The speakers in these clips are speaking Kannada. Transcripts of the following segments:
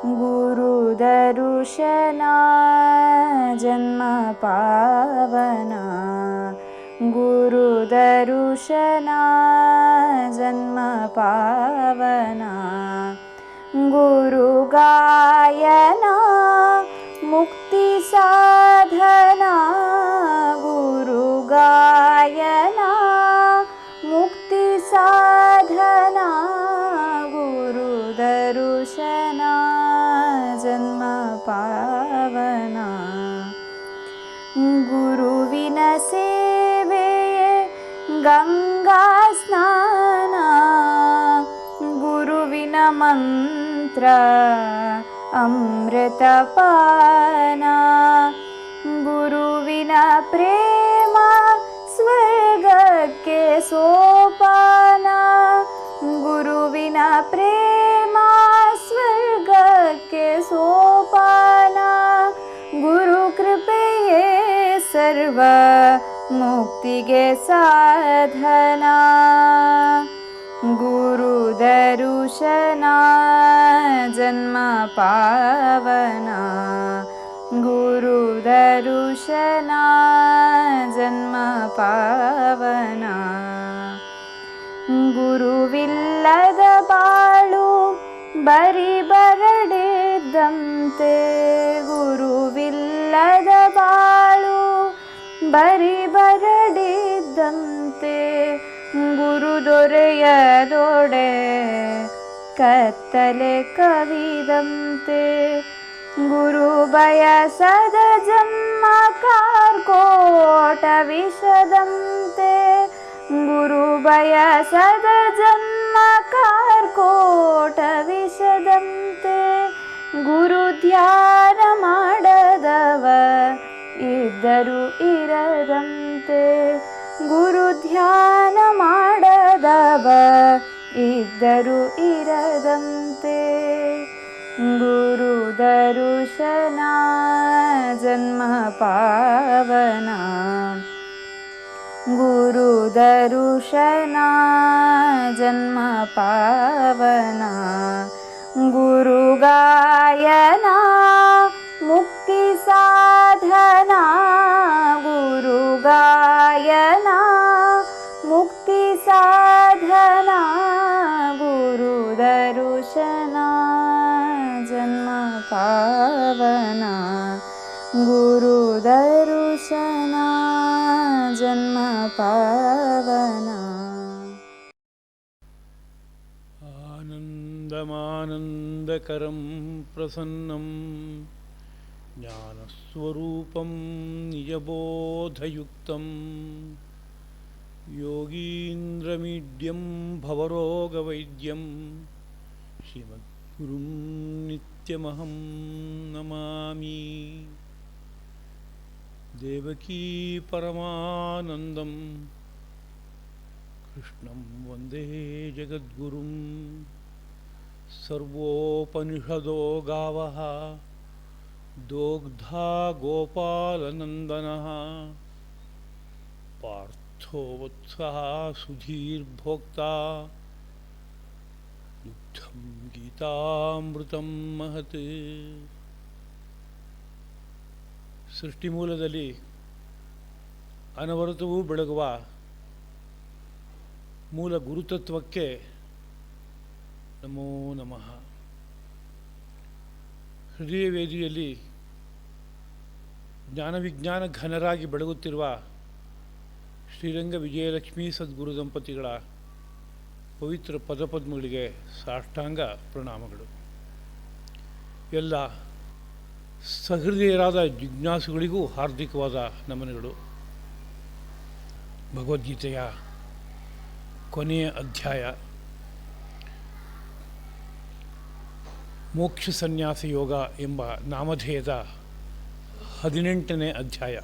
गुरुदर्शना जन्म पावना, गुरुदर्शना जन्म पावना, गुरुगायना मुक्ति साधना, गुरुगायना मुक्ति साधना, गुरुदर्शना जन्म पावना, गुरुविन सेवेये गंगा स्नान, गुरुविन मंत्र अमृतपान, गुरुविन प्रेम स्वर्गಕ್ಕೆ सोपान, गुरुविन प्रेम स्वर्गಕ್ಕೆ सोपान, गुरु कृपेये सर्व मुक्तिगे साधना, गुरुदर्शना जन्म पावना, गुरुदर्शना जन्म पावना, गुरुविಲ್ಲದ ಬಾಳು ಬರಿ ಬರಡಿದ್ದಂತೆ, ಗುರುವಿಲ್ಲದ ಬಾಳು ಬರಿ ಬರಡಿದ್ದಂತೆ, ಗುರು ದೊರೆಯದೊಡೆ ಕತ್ತಲೆ ಕವಿದಂತೆ, ಗುರು ಬಯಸದ ಜನ್ಮ ಕಾರ್ಕೋಟ ವಿಷದಂತೆ, ಗುರು ಬಯಸದ ಜನ್ಮ ಕಾರ್ಕೋಟ ವಿಷದಂತೆ, ಗುರು ಧ್ಯಾನ ಮಾಡದವ ಇದ್ದರು ಇರದಂತೆ, ಗುರು ಧ್ಯಾನ ಮಾಡದವ ಇದ್ದರು ಇರದಂತೆ, गुरुदर्शना जन्म पावना, गुरुदर्शना जन्म पावना, गुरुगायना मुक्ति साधना, गुरुगायना मुक्ति साधना, गुरुदर्शना जन्म पावना, गुरुदर्शना जन्म पावना। आनन्दमानन्दकरं प्रसन्नं ज्ञानस्वरूपं निजबोधयुक्तं योगीन्द्रमीड्यं भवरोगवैद्यं श्रीमद्गुरुं नित्यमहं नमामि। देवकी परमानन्दं कृष्णं वन्दे जगद्गुरुं, सर्वोपनिषदो गावः दोग्धा गोपालनन्दनः, पार्थो वत्सः सुधीर्भोक्ता दुग्धं गीतामृतं महत्। ಸೃಷ್ಟಿಮೂಲದಲ್ಲಿ ಅನವರತವೂ ಬೆಳಗುವ ಮೂಲ ಗುರುತತ್ವಕ್ಕೆ ನಮೋ ನಮಃ. ಹೃದಯ ವೇದಿಯಲ್ಲಿ ಜ್ಞಾನವಿಜ್ಞಾನ ಘನರಾಗಿ ಬೆಳಗುತ್ತಿರುವ ಶ್ರೀರಂಗ ವಿಜಯಲಕ್ಷ್ಮೀ ಸದ್ಗುರು ದಂಪತಿಗಳ ಪವಿತ್ರ ಪದಪದ್ಮಗಳಿಗೆ ಸಾಷ್ಟಾಂಗ ಪ್ರಣಾಮಗಳು. ಎಲ್ಲ ಸಹೃದಯರಾದ ಜಿಜ್ಞಾಸುಗಳಿಗೂ ಹಾರ್ದಿಕವಾದ ನಮನಗಳು. ಭಗವದ್ಗೀತೆಯ ಕೊನೆಯ ಅಧ್ಯಾಯ ಮೋಕ್ಷ ಸನ್ಯಾಸ ಯೋಗ ಎಂಬ ನಾಮಧೇಯದ 18ನೇ ಅಧ್ಯಾಯ.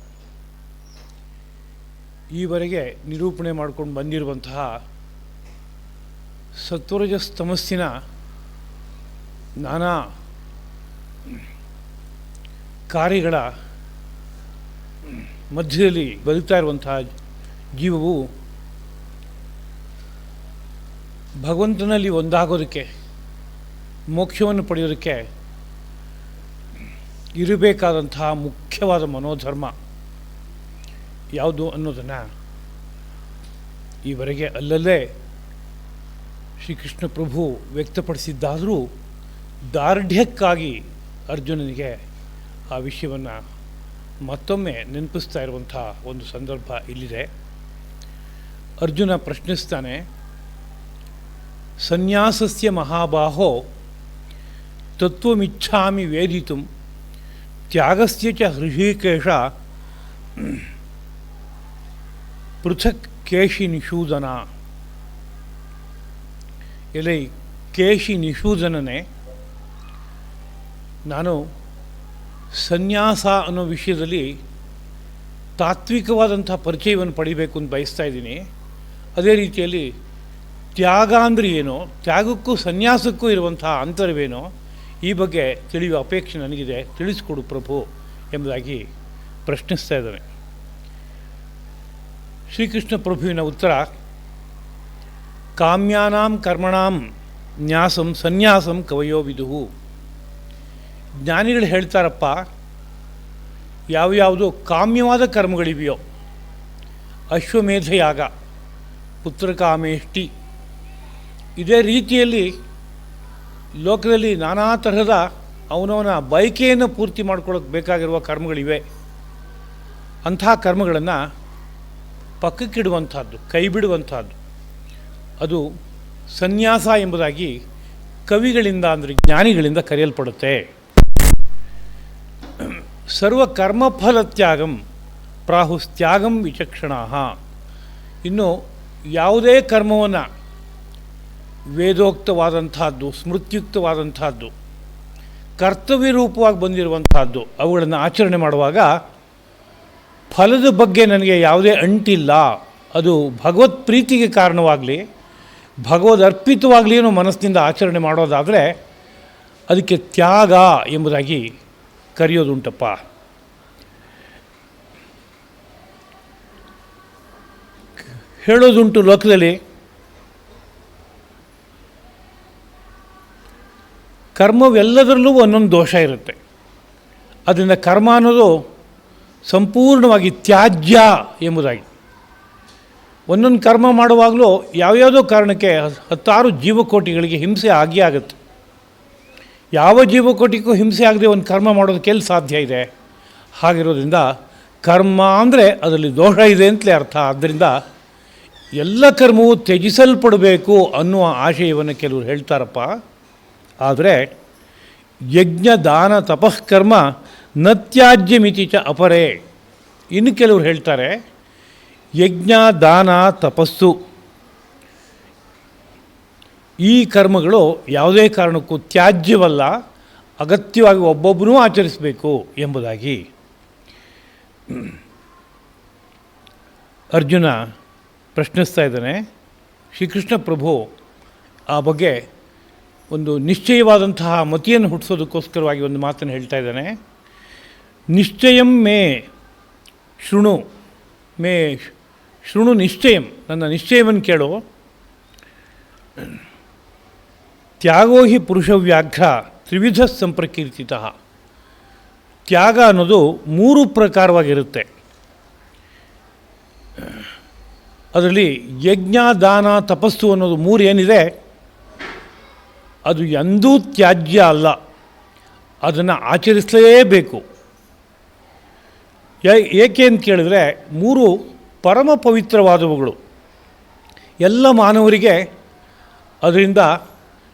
ಈವರೆಗೆ ನಿರೂಪಣೆ ಮಾಡಿಕೊಂಡು ಬಂದಿರುವಂತಹ ಸತ್ವರಜಸ್ತಮಸ್ಸಿನ ನಾನಾ ಕಾರ್ಯಗಳ ಮಧ್ಯದಲ್ಲಿ ಬದುಕ್ತಾ ಇರುವಂತಹ ಜೀವವು ಭಗವಂತನಲ್ಲಿ ಒಂದಾಗೋದಕ್ಕೆ, ಮೋಕ್ಷವನ್ನು ಪಡೆಯೋದಕ್ಕೆ ಇರಬೇಕಾದಂತಹ ಮುಖ್ಯವಾದ ಮನೋಧರ್ಮ ಯಾವುದು ಅನ್ನೋದನ್ನು ಈವರೆಗೆ ಅಲ್ಲಲ್ಲೇ ಶ್ರೀಕೃಷ್ಣ ಪ್ರಭು ವ್ಯಕ್ತಪಡಿಸಿದ್ದಾದರೂ ದಾರ್ಢ್ಯಕ್ಕಾಗಿ ಅರ್ಜುನನಿಗೆ ಆ ವಿಷಯವನ್ನು ಮತ್ತೊಮ್ಮೆ ನೆನಪಿಸ್ತಾ ಇರುವಂಥ ಒಂದು ಸಂದರ್ಭ ಇಲ್ಲಿದೆ. ಅರ್ಜುನ ಪ್ರಶ್ನಿಸ್ತಾನೆ, ಸನ್ಯಾಸಸ್ಯ ಮಹಾಬಾಹೋ ತತ್ವಮಿಚ್ಛಾಮಿ ವೇದಿತುಂ ತ್ಯಾಗಸ್ಯ ಚ ಹೃಷಿಕೇಶ ಪೃಥಕ್ ಕೇಶಿ ನಿಷೂದನ. ಎಲೆ ಕೇಶಿ ನಿಷೂದನನೇ, ನಾನು ಸನ್ಯಾಸ ಅನ್ನೋ ವಿಷಯದಲ್ಲಿ ತಾತ್ವಿಕವಾದಂಥ ಪರಿಚಯವನ್ನು ಪಡಿಬೇಕು ಅಂತ ಬಯಸ್ತಾ ಇದ್ದೀನಿ. ಅದೇ ರೀತಿಯಲ್ಲಿ ತ್ಯಾಗ ಅಂದರೆ ಏನೋ, ತ್ಯಾಗಕ್ಕೂ ಸನ್ಯಾಸಕ್ಕೂ ಇರುವಂಥ ಅಂತರವೇನೋ ಈ ಬಗ್ಗೆ ತಿಳಿಯುವ ಅಪೇಕ್ಷೆ ನನಗಿದೆ, ತಿಳಿಸ್ಕೊಡು ಪ್ರಭು ಎಂಬುದಾಗಿ ಪ್ರಶ್ನಿಸ್ತಾ ಇದ್ದಾನೆ. ಶ್ರೀಕೃಷ್ಣ ಪ್ರಭುವಿನ ಉತ್ತರ, ಕಾಮ್ಯಾನಾಂ ಕರ್ಮಣಾಂ ನ್ಯಾಸಂ ಸನ್ಯಾಸಂ ಕವಯೋ ವಿದುಹು. ಜ್ಞಾನಿಗಳು ಹೇಳ್ತಾರಪ್ಪ, ಯಾವ್ಯಾವುದೋ ಕಾಮ್ಯವಾದ ಕರ್ಮಗಳಿವೆಯೋ, ಅಶ್ವಮೇಧ ಯಾಗ, ಪುತ್ರಕಾಮೇಷ್ಟಿ, ಇದೇ ರೀತಿಯಲ್ಲಿ ಲೋಕದಲ್ಲಿ ನಾನಾ ತರಹದ ಅವನವನ ಬಯಕೆಯನ್ನು ಪೂರ್ತಿ ಮಾಡ್ಕೊಳ್ಳೋಕೆ ಬೇಕಾಗಿರುವ ಕರ್ಮಗಳಿವೆ. ಅಂಥ ಕರ್ಮಗಳನ್ನು ಪಕ್ಕಕ್ಕಿಡುವಂಥದ್ದು, ಕೈ ಬಿಡುವಂಥದ್ದು, ಅದು ಸನ್ಯಾಸ ಎಂಬುದಾಗಿ ಕವಿಗಳಿಂದ ಅಂದರೆ ಜ್ಞಾನಿಗಳಿಂದ ಕರೆಯಲ್ಪಡುತ್ತೆ. ಸರ್ವಕರ್ಮಫಲತ್ಯಾಗಂ ಪ್ರಾಹುಸ್ತ್ಯಾಗಂ ವಿಚಕ್ಷಣಾಃ. ಇನ್ನು ಯಾವುದೇ ಕರ್ಮವನ್ನು ವೇದೋಕ್ತವಾದಂಥದ್ದು, ಸ್ಮೃತ್ಯುಕ್ತವಾದಂಥದ್ದು, ಕರ್ತವ್ಯ ರೂಪವಾಗಿ ಬಂದಿರುವಂಥದ್ದು ಅವುಗಳನ್ನು ಆಚರಣೆ ಮಾಡುವಾಗ ಫಲದ ಬಗ್ಗೆ ನನಗೆ ಯಾವುದೇ ಅಂಟಿಲ್ಲ, ಅದು ಭಗವತ್ ಪ್ರೀತಿಗೆ ಕಾರಣವಾಗಲಿ ಭಗವದ್ ಅರ್ಪಿತವಾಗಲಿ ಅನ್ನೋ ಮನಸ್ಸಿನಿಂದ ಆಚರಣೆ ಮಾಡೋದಾದರೆ ಅದಕ್ಕೆ ತ್ಯಾಗ ಎಂಬುದಾಗಿ ಕರೆಯೋದುಂಟಪ್ಪ. ಹೇಳೋದುಂಟು ಲೋಕದಲ್ಲಿ, ಕರ್ಮವೆಲ್ಲದರಲ್ಲೂ ಒಂದೊಂದು ದೋಷ ಇರುತ್ತೆ. ಅದರಿಂದ ಕರ್ಮ ಅನ್ನೋದು ಸಂಪೂರ್ಣವಾಗಿ ತ್ಯಾಜ್ಯ ಎಂಬುದಾಗಿ. ಒಂದೊಂದು ಕರ್ಮ ಮಾಡುವಾಗಲೂ ಯಾವ್ಯಾವುದೋ ಕಾರಣಕ್ಕೆ 10 ಜೀವಕೋಟಿಗಳಿಗೆ ಹಿಂಸೆ ಆಗೇ ಆಗುತ್ತೆ. ಯಾವ ಜೀವಕೋಟಿಗೂ ಹಿಂಸೆ ಆಗದೆ ಒಂದು ಕರ್ಮ ಮಾಡೋದಕ್ಕೆ ಎಲ್ಲಿ ಸಾಧ್ಯ ಇದೆ? ಹಾಗಿರೋದ್ರಿಂದ ಕರ್ಮ ಅಂದರೆ ಅದರಲ್ಲಿ ದೋಷ ಇದೆ ಅಂತಲೇ ಅರ್ಥ. ಆದ್ದರಿಂದ ಎಲ್ಲ ಕರ್ಮವು ತ್ಯಜಿಸಲ್ಪಡಬೇಕು ಅನ್ನುವ ಆಶಯವನ್ನು ಕೆಲವರು ಹೇಳ್ತಾರಪ್ಪ. ಆದರೆ ಯಜ್ಞ ದಾನ ತಪಃಕರ್ಮ ನ ತ್ಯಾಜ್ಯಮಿತಿ ಚ ಅಪರೇ. ಇನ್ನು ಕೆಲವರು ಹೇಳ್ತಾರೆ, ಯಜ್ಞ ದಾನ ತಪಸ್ಸು ಈ ಕರ್ಮಗಳು ಯಾವುದೇ ಕಾರಣಕ್ಕೂ ತ್ಯಾಜ್ಯವಲ್ಲ, ಅಗತ್ಯವಾಗಿ ಒಬ್ಬೊಬ್ಬರೂ ಆಚರಿಸಬೇಕು ಎಂಬುದಾಗಿ. ಅರ್ಜುನ ಪ್ರಶ್ನಿಸ್ತಾ ಇದ್ದಾನೆ. ಶ್ರೀಕೃಷ್ಣ ಪ್ರಭು ಆ ಬಗ್ಗೆ ಒಂದು ನಿಶ್ಚಯವಾದಂತಹ ಮತಿಯನ್ನು ಹುಟ್ಟಿಸೋದಕ್ಕೋಸ್ಕರವಾಗಿ ಒಂದು ಮಾತನ್ನು ಹೇಳ್ತಾ ಇದ್ದಾನೆ. ನಿಶ್ಚಯಂ ಮೇ ಶೃಣು, ಮೇ ಶೃಣು ನಿಶ್ಚಯಂ, ನನ್ನ ನಿಶ್ಚಯವನ್ನು ಕೇಳು. ತ್ಯಾಗೋ ಹಿ ಪುರುಷವ್ಯಾಘ್ರ ತ್ರಿವಿಧ ಸಂಪ್ರಕೀರ್ತಿತಃ. ತ್ಯಾಗ ಅನ್ನೋದು 3 ಪ್ರಕಾರವಾಗಿರುತ್ತೆ. ಅದರಲ್ಲಿ ಯಜ್ಞ ದಾನ ತಪಸ್ಸು ಅನ್ನೋದು 3 ಏನಿದೆ, ಅದು ಎಂದೂ ತ್ಯಾಜ್ಯ ಅಲ್ಲ, ಅದನ್ನು ಆಚರಿಸಲೇಬೇಕು. ಏಕೆ ಅಂತ ಕೇಳಿದ್ರೆ 3 ಪರಮ ಪವಿತ್ರವಾದವುಗಳು. ಎಲ್ಲ ಮಾನವರಿಗೆ ಅದರಿಂದ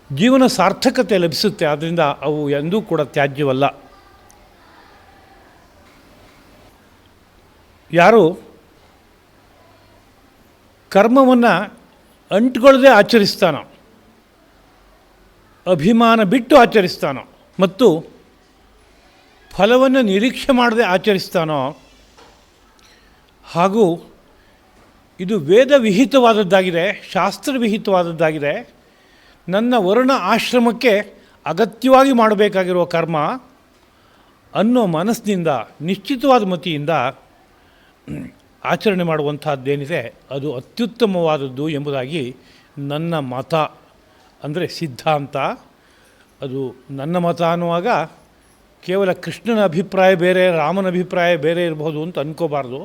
ಜೀವನ ಸಾರ್ಥಕತೆ ಲಭಿಸುತ್ತೆ. ಆದ್ದರಿಂದ ಅವು ಎಂದೂ ಕೂಡ ತ್ಯಾಜ್ಯವಲ್ಲ. ಯಾರು ಕರ್ಮವನ್ನು ಅಂಟ್ಕೊಳ್ಳದೆ ಆಚರಿಸ್ತಾನೋ, ಅಭಿಮಾನ ಬಿಟ್ಟು ಆಚರಿಸ್ತಾನೋ ಮತ್ತು ಫಲವನ್ನು ನಿರೀಕ್ಷೆ ಮಾಡದೆ ಆಚರಿಸ್ತಾನೋ, ಹಾಗೂ ಇದು ವೇದ ವಿಹಿತವಾದದ್ದಾಗಿದೆ, ಶಾಸ್ತ್ರವಿಹಿತವಾದದ್ದಾಗಿದೆ, ನನ್ನ ವರ್ಣ ಆಶ್ರಮಕ್ಕೆ ಅಗತ್ಯವಾಗಿ ಮಾಡಬೇಕಾಗಿರುವ ಕರ್ಮ ಅನ್ನೋ ಮನಸ್ಸಿನಿಂದ ನಿಶ್ಚಿತವಾದ ಮತಿಯಿಂದ ಆಚರಣೆ ಮಾಡುವಂಥದ್ದೇನಿದೆ ಅದು ಅತ್ಯುತ್ತಮವಾದದ್ದು ಎಂಬುದಾಗಿ ನನ್ನ ಮತ. ಅಂದರೆ ಸಿದ್ಧಾಂತ. ಅದು ನನ್ನ ಮತ ಅನ್ನುವಾಗ ಕೇವಲ ಕೃಷ್ಣನ ಅಭಿಪ್ರಾಯ ಬೇರೆ, ರಾಮನ ಅಭಿಪ್ರಾಯ ಬೇರೆ ಇರಬಹುದು ಅಂತ ಅಂದ್ಕೋಬಾರ್ದು.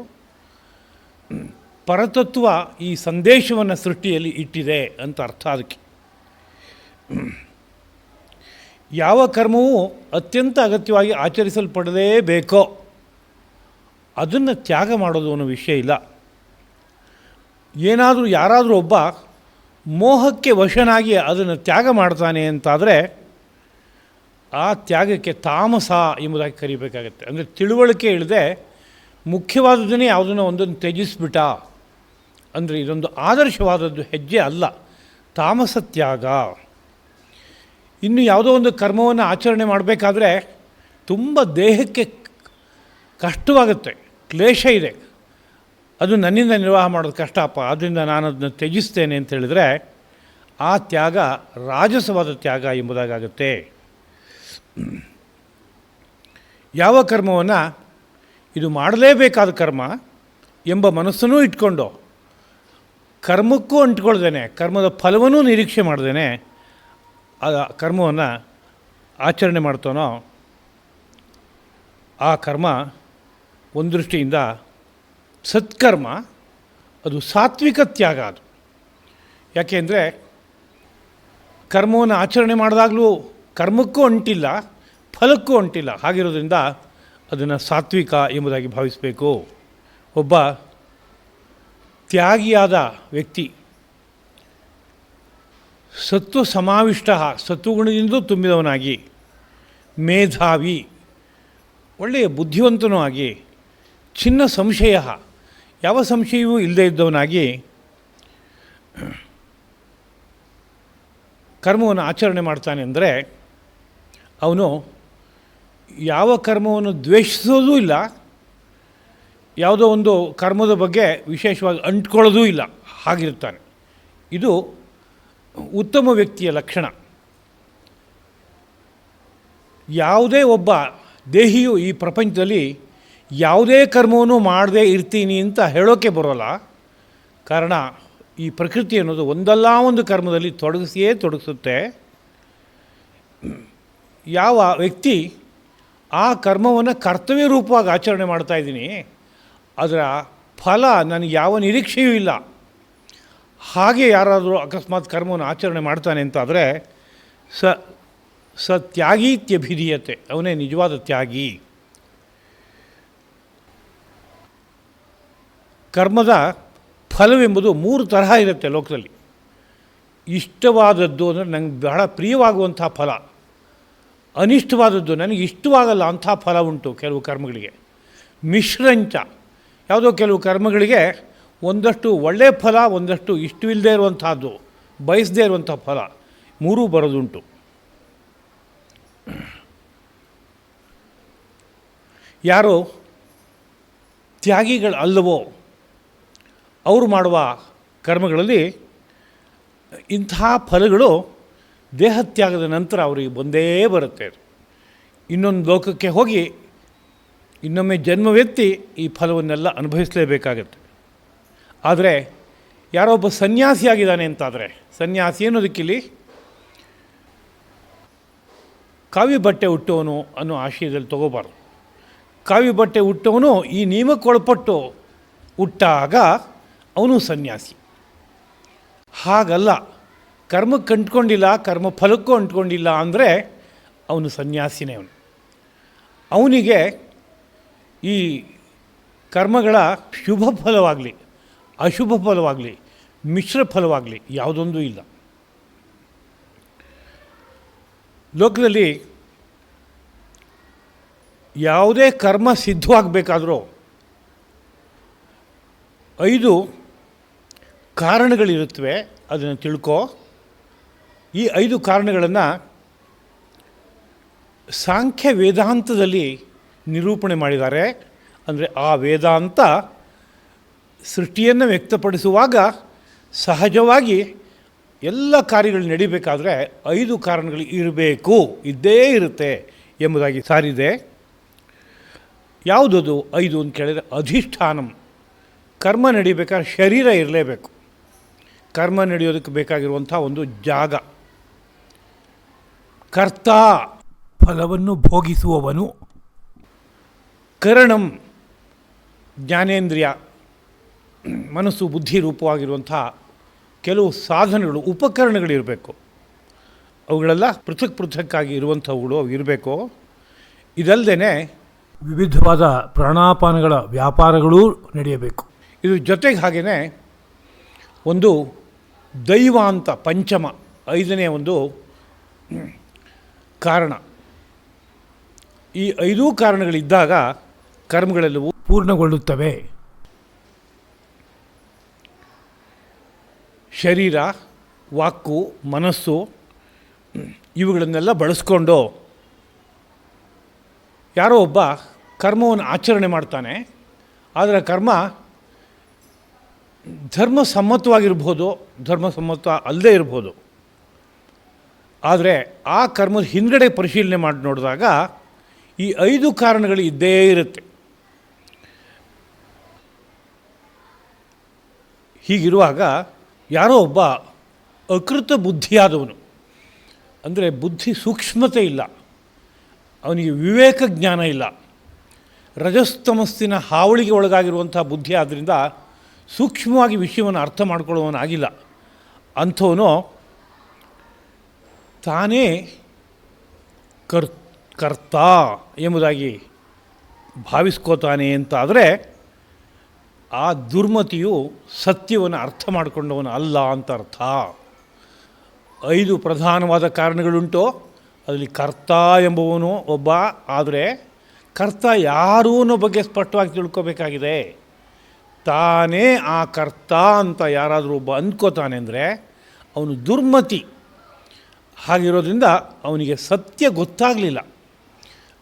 ಪರತತ್ವ ಈ ಸಂದೇಶವನ್ನು ಸೃಷ್ಟಿಯಲ್ಲಿ ಇಟ್ಟಿದೆ ಅಂತ ಅರ್ಥ. ಅದಕ್ಕೆ ಯಾವ ಕರ್ಮವೂ ಅತ್ಯಂತ ಅಗತ್ಯವಾಗಿ ಆಚರಿಸಲ್ಪಡಲೇಬೇಕೋ ಅದನ್ನು ತ್ಯಾಗ ಮಾಡೋದು ಅನ್ನೋ ವಿಷಯ ಇಲ್ಲ. ಯಾರಾದರೂ ಒಬ್ಬ ಮೋಹಕ್ಕೆ ವಶನಾಗಿ ಅದನ್ನು ತ್ಯಾಗ ಮಾಡ್ತಾನೆ ಅಂತಾದರೆ ಆ ತ್ಯಾಗಕ್ಕೆ ತಾಮಸ ಎಂಬುದಾಗಿ ಕರಿಬೇಕಾಗತ್ತೆ. ಅಂದರೆ ತಿಳುವಳಿಕೆ ಇಲ್ಲದೆ ಮುಖ್ಯವಾದದ್ದನ್ನೇ ಯಾವುದನ್ನು ಒಂದನ್ನು ತ್ಯಜಿಸ್ಬಿಟ್ಟ ಅಂದರೆ ಇದೊಂದು ಆದರ್ಶವಾದದ್ದು ಹೆಜ್ಜೆ ಅಲ್ಲ, ತಾಮಸ ತ್ಯಾಗ. ಇನ್ನು ಯಾವುದೋ ಒಂದು ಕರ್ಮವನ್ನು ಆಚರಣೆ ಮಾಡಬೇಕಾದ್ರೆ ತುಂಬ ದೇಹಕ್ಕೆ ಕಷ್ಟವಾಗುತ್ತೆ, ಕ್ಲೇಶ ಇದೆ, ಅದು ನನ್ನಿಂದ ನಿರ್ವಾಹ ಮಾಡೋದು ಕಷ್ಟಪ್ಪ, ಆದ್ದರಿಂದ ನಾನು ಅದನ್ನು ತ್ಯಜಿಸ್ತೇನೆ ಅಂತ ಹೇಳಿದರೆ ಆ ತ್ಯಾಗ ರಾಜಸವಾದ ತ್ಯಾಗ ಎಂಬುದಾಗುತ್ತೆ. ಯಾವ ಕರ್ಮವನ್ನು ಇದು ಮಾಡಲೇಬೇಕಾದ ಕರ್ಮ ಎಂಬ ಮನಸ್ಸನ್ನೂ ಇಟ್ಕೊಂಡು ಕರ್ಮಕ್ಕೂ ಅಂಟ್ಕೊಳ್ದೇನೆ, ಕರ್ಮದ ಫಲವನ್ನೂ ನಿರೀಕ್ಷೆ ಮಾಡ್ದೇನೆ ಆ ಕರ್ಮವನ್ನು ಆಚರಣೆ ಮಾಡ್ತಾನೋ ಆ ಕರ್ಮ ಒಂದು ದೃಷ್ಟಿಯಿಂದ ಸತ್ಕರ್ಮ, ಅದು ಸಾತ್ವಿಕ ತ್ಯಾಗ. ಅದು ಯಾಕೆಂದರೆ ಕರ್ಮವನ್ನು ಆಚರಣೆ ಮಾಡಿದಾಗಲೂ ಕರ್ಮಕ್ಕೂ ಅಂಟಿಲ್ಲ, ಫಲಕ್ಕೂ ಅಂಟಿಲ್ಲ. ಹಾಗಿರೋದ್ರಿಂದ ಅದನ್ನು ಸಾತ್ವಿಕ ಎಂಬುದಾಗಿ ಭಾವಿಸಬೇಕು. ಒಬ್ಬ ತ್ಯಾಗಿಯಾದ ವ್ಯಕ್ತಿ ಸತ್ವ ಸಮಾವಿಷ್ಟ, ಸತ್ವಗುಣದಿಂದ ತುಂಬಿದವನಾಗಿ, ಮೇಧಾವಿ, ಒಳ್ಳೆಯ ಬುದ್ಧಿವಂತನೂ ಆಗಿ, ಚಿನ್ನ ಸಂಶಯ, ಯಾವ ಸಂಶಯವೂ ಇಲ್ಲದೇ ಇದ್ದವನಾಗಿ ಕರ್ಮವನ್ನು ಆಚರಣೆ ಮಾಡ್ತಾನೆ ಅಂದರೆ ಅವನು ಯಾವ ಕರ್ಮವನ್ನು ದ್ವೇಷಿಸೋದೂ ಇಲ್ಲ, ಯಾವುದೋ ಒಂದು ಕರ್ಮದ ಬಗ್ಗೆ ವಿಶೇಷವಾಗಿ ಅಂಟ್ಕೊಳ್ಳೋದೂ ಇಲ್ಲ, ಹಾಗಿರ್ತಾನೆ. ಇದು ಉತ್ತಮ ವ್ಯಕ್ತಿಯ ಲಕ್ಷಣ. ಯಾವುದೇ ಒಬ್ಬ ದೇಹಿಯು ಈ ಪ್ರಪಂಚದಲ್ಲಿ ಯಾವುದೇ ಕರ್ಮವನ್ನು ಮಾಡದೇ ಇರ್ತೀನಿ ಅಂತ ಹೇಳೋಕ್ಕೆ ಬರೋಲ್ಲ. ಕಾರಣ ಈ ಪ್ರಕೃತಿ ಅನ್ನೋದು ಒಂದಲ್ಲ ಒಂದು ಕರ್ಮದಲ್ಲಿ ತೊಡಗಿಸುತ್ತೆ. ಯಾವ ವ್ಯಕ್ತಿ ಆ ಕರ್ಮವನ್ನು ಕರ್ತವ್ಯ ರೂಪವಾಗಿ ಆಚರಣೆ ಮಾಡ್ತಾಯಿದ್ದೀನಿ, ಅದರ ಫಲ ನನಗೆ ಯಾವ ನಿರೀಕ್ಷೆಯೂ ಇಲ್ಲ, ಹಾಗೆ ಯಾರಾದರೂ ಅಕಸ್ಮಾತ್ ಕರ್ಮವನ್ನು ಆಚರಣೆ ಮಾಡ್ತಾನೆ ಅಂತಾದರೆ ತ್ಯಾಗೀತ್ಯಭಿಧೀಯತೆ, ಅವನೇ ನಿಜವಾದ ತ್ಯಾಗಿ. ಕರ್ಮದ ಫಲವೆಂಬುದು 3 ತರಹ ಇರುತ್ತೆ ಲೋಕದಲ್ಲಿ. ಇಷ್ಟವಾದದ್ದು ಅಂದರೆ ನನಗೆ ಬಹಳ ಪ್ರಿಯವಾಗುವಂಥ ಫಲ, ಅನಿಷ್ಟವಾದದ್ದು ನನಗೆ ಇಷ್ಟವಾಗಲ್ಲ ಅಂಥ ಫಲ ಉಂಟು ಕೆಲವು ಕರ್ಮಗಳಿಗೆ. ಮಿಶ್ರಂಚ, ಯಾವುದೋ ಕೆಲವು ಕರ್ಮಗಳಿಗೆ ಒಂದಷ್ಟು ಒಳ್ಳೆಯ ಫಲ, ಒಂದಷ್ಟು ಇಷ್ಟವಿಲ್ಲದೆ ಇರುವಂಥದ್ದು, ಬಯಸದೇ ಇರುವಂಥ ಫಲ, 3 ಬರೋದುಂಟು. ಯಾರು ತ್ಯಾಗಿಗಳು ಅಲ್ಲವೋ ಅವರು ಮಾಡುವ ಕರ್ಮಗಳಲ್ಲಿ ಇಂಥ ಫಲಗಳು ದೇಹತ್ಯಾಗದ ನಂತರ ಅವರಿಗೆ ಬಂದೇ ಬರುತ್ತೆ. ಇನ್ನೊಂದು ಲೋಕಕ್ಕೆ ಹೋಗಿ ಇನ್ನೊಮ್ಮೆ ಜನ್ಮವೆತ್ತಿ ಈ ಫಲವನ್ನೆಲ್ಲ ಅನುಭವಿಸಲೇಬೇಕಾಗತ್ತೆ. ಆದರೆ ಯಾರೊಬ್ಬ ಸನ್ಯಾಸಿಯಾಗಿದ್ದಾನೆ ಅಂತಾದರೆ, ಸನ್ಯಾಸಿ ಅನ್ನೋದಕ್ಕಿಲ್ಲಿ ಕಾವಿ ಬಟ್ಟೆ ಹುಟ್ಟೋನು ಅನ್ನೋ ಆಶಯದಲ್ಲಿ ತಗೋಬಾರ್ದು. ಕಾವಿ ಬಟ್ಟೆ ಹುಟ್ಟವನು ಈ ನಿಯಮಕ್ಕೊಳಪಟ್ಟು ಹುಟ್ಟಾಗ ಅವನು ಸನ್ಯಾಸಿ. ಹಾಗಲ್ಲ, ಕರ್ಮಕ್ಕೆ ಅಂಟ್ಕೊಂಡಿಲ್ಲ, ಕರ್ಮ ಫಲಕ್ಕೂ ಅಂಟ್ಕೊಂಡಿಲ್ಲ ಅಂದರೆ ಅವನು ಸನ್ಯಾಸಿನೇ. ಅವನಿಗೆ ಈ ಕರ್ಮಗಳ ಶುಭ ಫಲವಾಗಲಿ ಅಶುಭ ಫಲವಾಗಲಿ ಮಿಶ್ರ ಫಲವಾಗಲಿ ಯಾವುದೊಂದೂ ಇಲ್ಲ. ಲೋಕದಲ್ಲಿ ಯಾವುದೇ ಕರ್ಮ ಸಿದ್ಧವಾಗಬೇಕಾದ್ರೂ 5 ಕಾರಣಗಳಿರುತ್ತವೆ, ಅದನ್ನು ತಿಳ್ಕೊ. ಈ 5 ಕಾರಣಗಳನ್ನು ಸಾಂಖ್ಯ ವೇದಾಂತದಲ್ಲಿ ನಿರೂಪಣೆ ಮಾಡಿದ್ದಾರೆ. ಅಂದರೆ ಆ ವೇದಾಂತ ಸೃಷ್ಟಿಯನ್ನು ವ್ಯಕ್ತಪಡಿಸುವಾಗ ಸಹಜವಾಗಿ ಎಲ್ಲ ಕಾರ್ಯಗಳು ನಡಿಬೇಕಾದ್ರೆ 5 ಕಾರಣಗಳು ಇರಬೇಕು, ಇದ್ದೇ ಇರುತ್ತೆ ಎಂಬುದಾಗಿ ಸಾರಿದೆ. ಯಾವುದದು 5 ಅಂತ ಕೇಳಿದರೆ, ಅಧಿಷ್ಠಾನಂ, ಕರ್ಮ ನಡಿಬೇಕಾದ್ರೆ ಶರೀರ ಇರಲೇಬೇಕು. ಕರ್ಮ ನಡೆಯೋದಕ್ಕೆ ಬೇಕಾಗಿರುವಂಥ ಒಂದು ಜಾಗ. ಕರ್ತ, ಫಲವನ್ನು ಭೋಗಿಸುವವನು. ಕರಣಂ ಜ್ಞಾನೇಂದ್ರಿಯ, ಮನಸ್ಸು ಬುದ್ಧಿ ರೂಪವಾಗಿರುವಂಥ ಕೆಲವು ಸಾಧನಗಳು, ಉಪಕರಣಗಳಿರಬೇಕು. ಅವುಗಳೆಲ್ಲ ಪೃಥಕ್ ಪೃಥಕ್ಕಾಗಿ ಇರುವಂಥವುಗಳು ಅವು ಇರಬೇಕು. ಇದಲ್ಲದೆ ವಿವಿಧವಾದ ಪ್ರಾಣಾಪಾನಗಳ ವ್ಯಾಪಾರಗಳೂ ನಡೆಯಬೇಕು. ಇದು ಜೊತೆಗೆ ಹಾಗೆಯೇ ಒಂದು ದೈವ ಅಂತ ಪಂಚಮ, ಐದನೇ ಒಂದು ಕಾರಣ. ಈ ಐದೂ ಕಾರಣಗಳಿದ್ದಾಗ ಕರ್ಮಗಳೆಲ್ಲವೂ ಪೂರ್ಣಗೊಳ್ಳುತ್ತವೆ. ಶರೀರ, ವಾಕು, ಮನಸ್ಸು ಇವುಗಳನ್ನೆಲ್ಲ ಬಳಸ್ಕೊಂಡು ಯಾರೋ ಒಬ್ಬ ಕರ್ಮವನ್ನು ಆಚರಣೆ ಮಾಡ್ತಾನೆ. ಆದರೆ ಕರ್ಮ ಧರ್ಮಸಮ್ಮತವಾಗಿರ್ಬೋದು, ಧರ್ಮಸಮ್ಮತ ಅಲ್ಲದೇ ಇರ್ಬೋದು. ಆದರೆ ಆ ಕರ್ಮದ ಹಿಂದ್ಗಡೆ ಪರಿಶೀಲನೆ ಮಾಡಿ ನೋಡಿದಾಗ ಈ ಐದು ಕಾರಣಗಳು ಇದ್ದೇ ಇರುತ್ತೆ. ಹೀಗಿರುವಾಗ ಯಾರೋ ಒಬ್ಬ ಅಕೃತ ಬುದ್ಧಿಯಾದವನು, ಅಂದರೆ ಬುದ್ಧಿ ಸೂಕ್ಷ್ಮತೆ ಇಲ್ಲ, ಅವನಿಗೆ ವಿವೇಕ ಜ್ಞಾನ ಇಲ್ಲ, ರಜಸ್ತಮಸ್ಸಿನ ಹಾವಳಿಗೆ ಒಳಗಾಗಿರುವಂಥ ಬುದ್ಧಿ, ಆದ್ದರಿಂದ ಸೂಕ್ಷ್ಮವಾಗಿ ವಿಷಯವನ್ನು ಅರ್ಥ ಮಾಡ್ಕೊಳ್ಳುವವನಾಗಿಲ್ಲ. ಅಂಥವನು ತಾನೇ ಕರ್ತ ಎಂಬುದಾಗಿ ಭಾವಿಸ್ಕೋತಾನೆ ಅಂತಾದರೆ ಆ ದುರ್ಮತಿಯು ಸತ್ಯವನ್ನು ಅರ್ಥ ಮಾಡಿಕೊಂಡವನು ಅಲ್ಲ ಅಂತ ಅರ್ಥ. ಐದು ಪ್ರಧಾನವಾದ ಕಾರಣಗಳುಂಟು. ಅದರಲ್ಲಿ ಕರ್ತ ಎಂಬುವನು ಒಬ್ಬ. ಆದರೆ ಕರ್ತ ಯಾರೂ ಅನ್ನೋ ಬಗ್ಗೆ ಸ್ಪಷ್ಟವಾಗಿ ತಿಳ್ಕೊಬೇಕಾಗಿದೆ. ತಾನೇ ಆ ಕರ್ತ ಅಂತ ಯಾರಾದರೂ ಒಬ್ಬ ಅಂದ್ಕೋತಾನೆ ಅಂದರೆ ಅವನು ದುರ್ಮತಿ. ಹಾಗಿರೋದ್ರಿಂದ ಅವನಿಗೆ ಸತ್ಯ ಗೊತ್ತಾಗಲಿಲ್ಲ.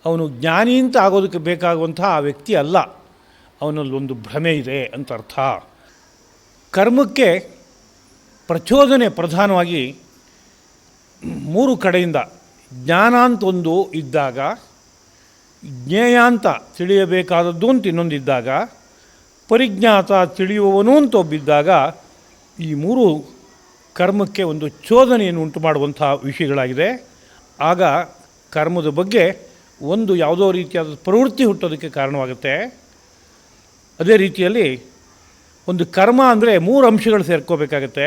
ಅವನು ಜ್ಞಾನಿ ಅಂತ ಆಗೋದಕ್ಕೆ ಬೇಕಾಗುವಂಥ ಆ ವ್ಯಕ್ತಿ ಅಲ್ಲ, ಅವನಲ್ಲೊಂದು ಭ್ರಮೆ ಇದೆ ಅಂತ ಅರ್ಥ. ಕರ್ಮಕ್ಕೆ ಪ್ರಚೋದನೆ ಪ್ರಧಾನವಾಗಿ ಮೂರು ಕಡೆಯಿಂದ. ಜ್ಞಾನ ಅಂತ ಒಂದು ಇದ್ದಾಗ, ಜ್ಞೇಯ ಅಂತ ತಿಳಿಯಬೇಕಾದದ್ದು ಅಂತ ಇನ್ನೊಂದಿದ್ದಾಗ, ಪರಿಜ್ಞಾತ ತಿಳಿಯುವವನು ಅಂತ ಒಬ್ಬಿದ್ದಾಗ, ಈ ಮೂರು ಕರ್ಮಕ್ಕೆ ಒಂದು ಚೋದನೆಯನ್ನು ಉಂಟು ಮಾಡುವಂಥ ವಿಷಯಗಳಾಗಿದೆ. ಆಗ ಕರ್ಮದ ಬಗ್ಗೆ ಒಂದು ಯಾವುದೋ ರೀತಿಯಾದ ಪ್ರವೃತ್ತಿ ಹುಟ್ಟೋದಕ್ಕೆ ಕಾರಣವಾಗುತ್ತೆ. ಅದೇ ರೀತಿಯಲ್ಲಿ ಒಂದು ಕರ್ಮ ಅಂದರೆ ಮೂರು ಅಂಶಗಳು ಸೇರ್ಕೋಬೇಕಾಗತ್ತೆ.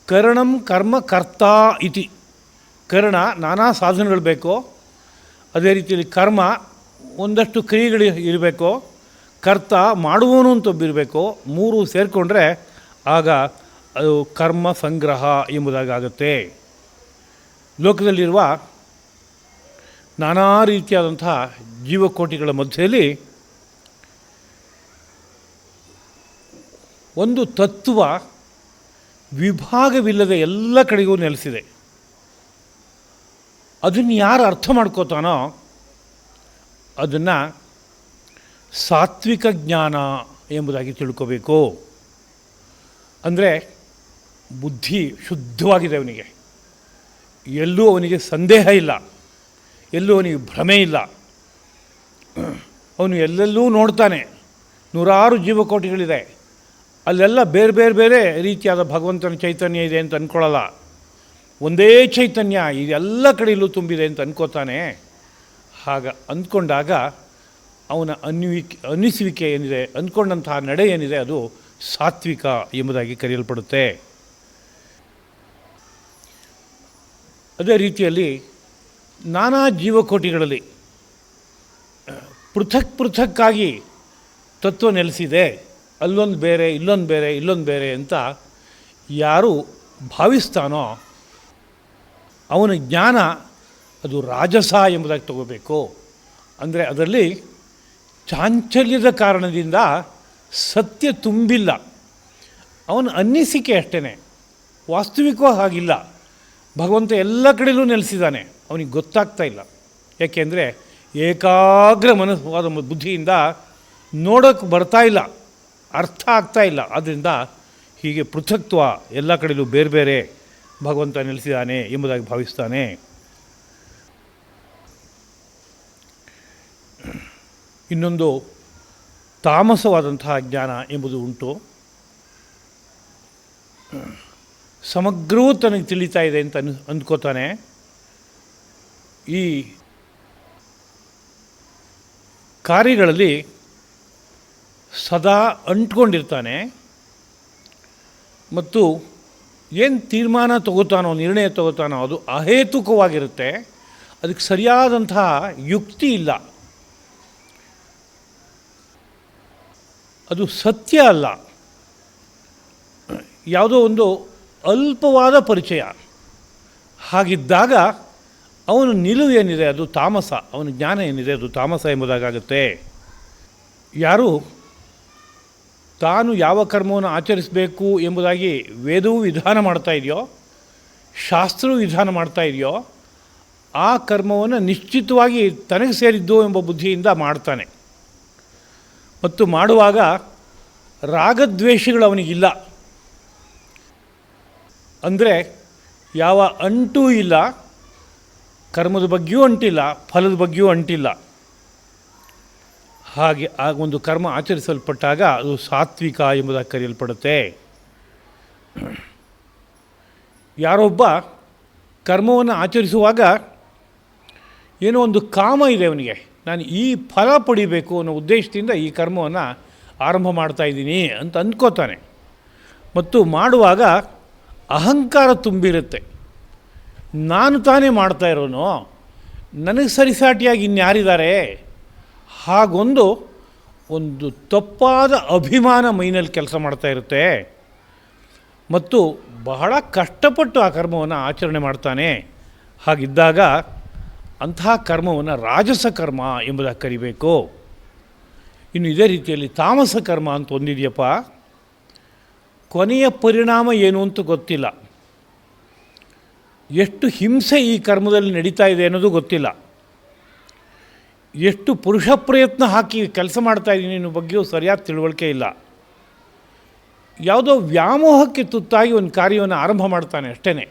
ಕರಣಂ ಕರ್ಮ ಕರ್ತ ಇತಿ. ಕರ್ಣ ನಾನಾ ಸಾಧನಗಳು ಬೇಕು. ಅದೇ ರೀತಿಯಲ್ಲಿ ಕರ್ಮ ಒಂದಷ್ಟು ಕ್ರಿಯೆಗಳು ಇರಬೇಕು. ಕರ್ತ ಮಾಡುವವನು ಅಂತ ಒಬ್ಬಿರಬೇಕು. ಮೂರು ಸೇರಿಕೊಂಡ್ರೆ ಆಗ ಅದು ಕರ್ಮ ಸಂಗ್ರಹ ಎಂಬುದಾಗುತ್ತೆ. ಲೋಕದಲ್ಲಿರುವ ನಾನಾ ರೀತಿಯಾದಂಥ ಜೀವಕೋಟಿಗಳ ಮಧ್ಯದಲ್ಲಿ ಒಂದು ತತ್ವ ವಿಭಾಗವಿಲ್ಲದೆ ಎಲ್ಲ ಕಡೆಗೂ ನೆಲೆಸಿದೆ. ಅದನ್ನು ಯಾರು ಅರ್ಥ ಮಾಡ್ಕೋತಾನೋ ಅದನ್ನು ಸಾತ್ವಿಕ ಜ್ಞಾನ ಎಂಬುದಾಗಿ ತಿಳ್ಕೋಬೇಕು. ಅಂದರೆ ಬುದ್ಧಿ ಶುದ್ಧವಾಗಿದೆ ಅವನಿಗೆ, ಎಲ್ಲೂ ಅವನಿಗೆ ಸಂದೇಹ ಇಲ್ಲ, ಎಲ್ಲೂ ಅವನಿಗೆ ಭ್ರಮೆ ಇಲ್ಲ. ಅವನು ಎಲ್ಲೆಲ್ಲೂ ನೋಡ್ತಾನೆ. ನೂರಾರು ಜೀವಕೋಟಿಗಳಿದೆ, ಅಲ್ಲೆಲ್ಲ ಬೇರೆ ಬೇರೆ ಬೇರೆ ರೀತಿಯಾದ ಭಗವಂತನ ಚೈತನ್ಯ ಇದೆ ಅಂತ ಅಂದ್ಕೊಳ್ಳಲ್ಲ. ಒಂದೇ ಚೈತನ್ಯ ಇದೆಲ್ಲ ಕಡೆಯಲ್ಲೂ ತುಂಬಿದೆ ಅಂತ ಅಂದ್ಕೋತಾನೆ. ಅಂದ್ಕೊಂಡಾಗ ಅವನ ಅನ್ನಿಸುವಿಕೆ ಏನಿದೆ, ಅಂದ್ಕೊಂಡಂತಹ ನಡೆ ಏನಿದೆ, ಅದು ಸಾತ್ವಿಕ ಎಂಬುದಾಗಿ ಕರೆಯಲ್ಪಡುತ್ತೆ. ಅದೇ ರೀತಿಯಲ್ಲಿ ನಾನಾ ಜೀವಕೋಟಿಗಳಲ್ಲಿ ಪೃಥಕ್ ಪೃಥಕ್ಕಾಗಿ ತತ್ವ ನೆಲೆಸಿದೆ. ಅಲ್ಲೊಂದು ಬೇರೆ, ಇಲ್ಲೊಂದು ಬೇರೆ, ಇಲ್ಲೊಂದು ಬೇರೆ ಅಂತ ಯಾರು ಭಾವಿಸ್ತಾನೋ ಅವನ ಜ್ಞಾನ ಅದು ರಾಜಸ ಎಂಬುದಾಗಿ ತಗೋಬೇಕು. ಅಂದರೆ ಅದರಲ್ಲಿ ಚಾಂಚಲ್ಯದ ಕಾರಣದಿಂದ ಸತ್ಯ ತುಂಬಿಲ್ಲ, ಅವನ ಅನ್ನಿಸಿಕೆ ಅಷ್ಟೇ, ವಾಸ್ತವಿಕವಾಗಿ ಹಾಗಿಲ್ಲ. ಭಗವಂತ ಎಲ್ಲ ಕಡೆಯಲ್ಲೂ ನೆಲೆಸಿದ್ದಾನೆ, ಅವನಿಗೆ ಗೊತ್ತಾಗ್ತಾ ಇಲ್ಲ. ಯಾಕೆಂದರೆ ಏಕಾಗ್ರ ಮನಸ್ವಾದ ಬುದ್ಧಿಯಿಂದ ನೋಡೋಕ್ಕೆ ಬರ್ತಾ ಇಲ್ಲ, ಅರ್ಥ ಆಗ್ತಾ ಇಲ್ಲ. ಆದ್ದರಿಂದ ಹೀಗೆ ಪೃಥಕ್ತ್ವ, ಎಲ್ಲ ಕಡೆಯಲ್ಲೂ ಬೇರೆ ಬೇರೆ ಭಗವಂತ ನೆಲೆಸಿದ್ದಾನೆ ಎಂಬುದಾಗಿ ಭಾವಿಸ್ತಾನೆ. ಇನ್ನೊಂದು ತಾಮಸವಾದಂತಹ ಜ್ಞಾನ ಎಂಬುದು ಉಂಟು. ಸಮಗ್ರವೂ ತನಗೆ ತಿಳಿತಾ ಇದೆ ಅಂತ ಅಂದ್ಕೋತಾನೆ. ಈ ಕಾರ್ಯಗಳಲ್ಲಿ ಸದಾ ಅಂಟ್ಕೊಂಡಿರ್ತಾನೆ ಮತ್ತು ಏನು ತೀರ್ಮಾನ ತಗೋತಾನೋ, ನಿರ್ಣಯ ತಗೋತಾನೋ ಅದು ಅಹೇತುಕವಾಗಿರುತ್ತೆ. ಅದಕ್ಕೆ ಸರಿಯಾದಂತಹ ಯುಕ್ತಿ ಇಲ್ಲ, ಅದು ಸತ್ಯ ಅಲ್ಲ, ಯಾವುದೋ ಒಂದು ಅಲ್ಪವಾದ ಪರಿಚಯ. ಹಾಗಿದ್ದಾಗ ಅವನ ನಿಲುವು ಏನಿದೆ ಅದು ತಾಮಸ, ಅವನ ಜ್ಞಾನ ಏನಿದೆ ಅದು ತಾಮಸ ಎಂಬುದಾಗುತ್ತೆ. ಯಾರು ತಾನು ಯಾವ ಕರ್ಮವನ್ನು ಆಚರಿಸಬೇಕು ಎಂಬುದಾಗಿ ವೇದವೂ ವಿಧಾನ ಮಾಡ್ತಾ ಇದೆಯೋ, ಶಾಸ್ತ್ರವೂ ವಿಧಾನ ಮಾಡ್ತಾ ಇದೆಯೋ, ಆ ಕರ್ಮವನ್ನು ನಿಶ್ಚಿತವಾಗಿ ತನಗೆ ಸೇರಿದ್ದು ಎಂಬ ಬುದ್ಧಿಯಿಂದ ಮಾಡ್ತಾನೆ. ಮತ್ತು ಮಾಡುವಾಗ ರಾಗದ್ವೇಷಗಳು ಅವನಿಗಿಲ್ಲ. ಅಂದರೆ ಯಾವ ಅಂಟೂ ಇಲ್ಲ, ಕರ್ಮದ ಬಗ್ಗೆಯೂ ಅಂಟಿಲ್ಲ, ಫಲದ ಬಗ್ಗೆಯೂ ಅಂಟಿಲ್ಲ. ಹಾಗೆ ಆ ಒಂದು ಕರ್ಮ ಆಚರಿಸಲ್ಪಟ್ಟಾಗ ಅದು ಸಾತ್ವಿಕ ಎಂಬುದಾಗಿ ಕರೆಯಲ್ಪಡುತ್ತೆ. ಯಾರೊಬ್ಬ ಕರ್ಮವನ್ನು ಆಚರಿಸುವಾಗ ಏನೋ ಒಂದು ಕಾಮ ಇದೆ ಅವನಿಗೆ, ನಾನು ಈ ಫಲ ಪಡಿಬೇಕು ಅನ್ನೋ ಉದ್ದೇಶದಿಂದ ಈ ಕರ್ಮವನ್ನು ಆರಂಭ ಮಾಡ್ತಾಯಿದ್ದೀನಿ ಅಂತ ಅಂದ್ಕೋತಾನೆ. ಮತ್ತು ಮಾಡುವಾಗ ಅಹಂಕಾರ ತುಂಬಿರುತ್ತೆ. ನಾನು ತಾನೇ ಮಾಡ್ತಾ ಇರೋನು, ನನಗೆ ಸರಿಸಾಟಿಯಾಗಿ ಇನ್ಯಾರಿದ್ದಾರೆ, ಹಾಗೊಂದು ತಪ್ಪಾದ ಅಭಿಮಾನ ಮೈನಲ್ಲಿ ಕೆಲಸ ಮಾಡ್ತಾ ಇರುತ್ತೆ. ಮತ್ತು ಬಹಳ ಕಷ್ಟಪಟ್ಟು ಆ ಕರ್ಮವನ್ನು ಆಚರಣೆ ಮಾಡ್ತಾನೆ. ಹಾಗಿದ್ದಾಗ ಅಂತಹ ಕರ್ಮವನ್ನು ರಾಜಸ ಕರ್ಮ ಎಂಬುದಾಗಿ ಕರಿಬೇಕು. ಇನ್ನು ಇದೇ ರೀತಿಯಲ್ಲಿ ತಾಮಸ ಕರ್ಮ ಅಂತ ಒಂದಿದೆಯಪ್ಪ, ಕೊನೆಯ ಪರಿಣಾಮ ಏನು ಅಂತ ಗೊತ್ತಿಲ್ಲ, ಎಷ್ಟು ಹಿಂಸೆ ಈ ಕರ್ಮದಲ್ಲಿ ನಡೀತಾ ಇದೆ ಅನ್ನೋದು ಗೊತ್ತಿಲ್ಲ, ಎಷ್ಟು ಪುರುಷ ಪ್ರಯತ್ನ ಹಾಕಿ ಕೆಲಸ ಮಾಡ್ತಾಯಿದ್ದೀನಿ ಅನ್ನೋ ಬಗ್ಗೆಯೂ ಸರಿಯಾದ ತಿಳುವಳಿಕೆ ಇಲ್ಲ. ಯಾವುದೋ ವ್ಯಾಮೋಹಕ್ಕೆ ತುತ್ತಾಗಿ ಒಂದು ಕಾರ್ಯವನ್ನು ಆರಂಭ ಮಾಡ್ತಾನೆ ಅಷ್ಟೇ,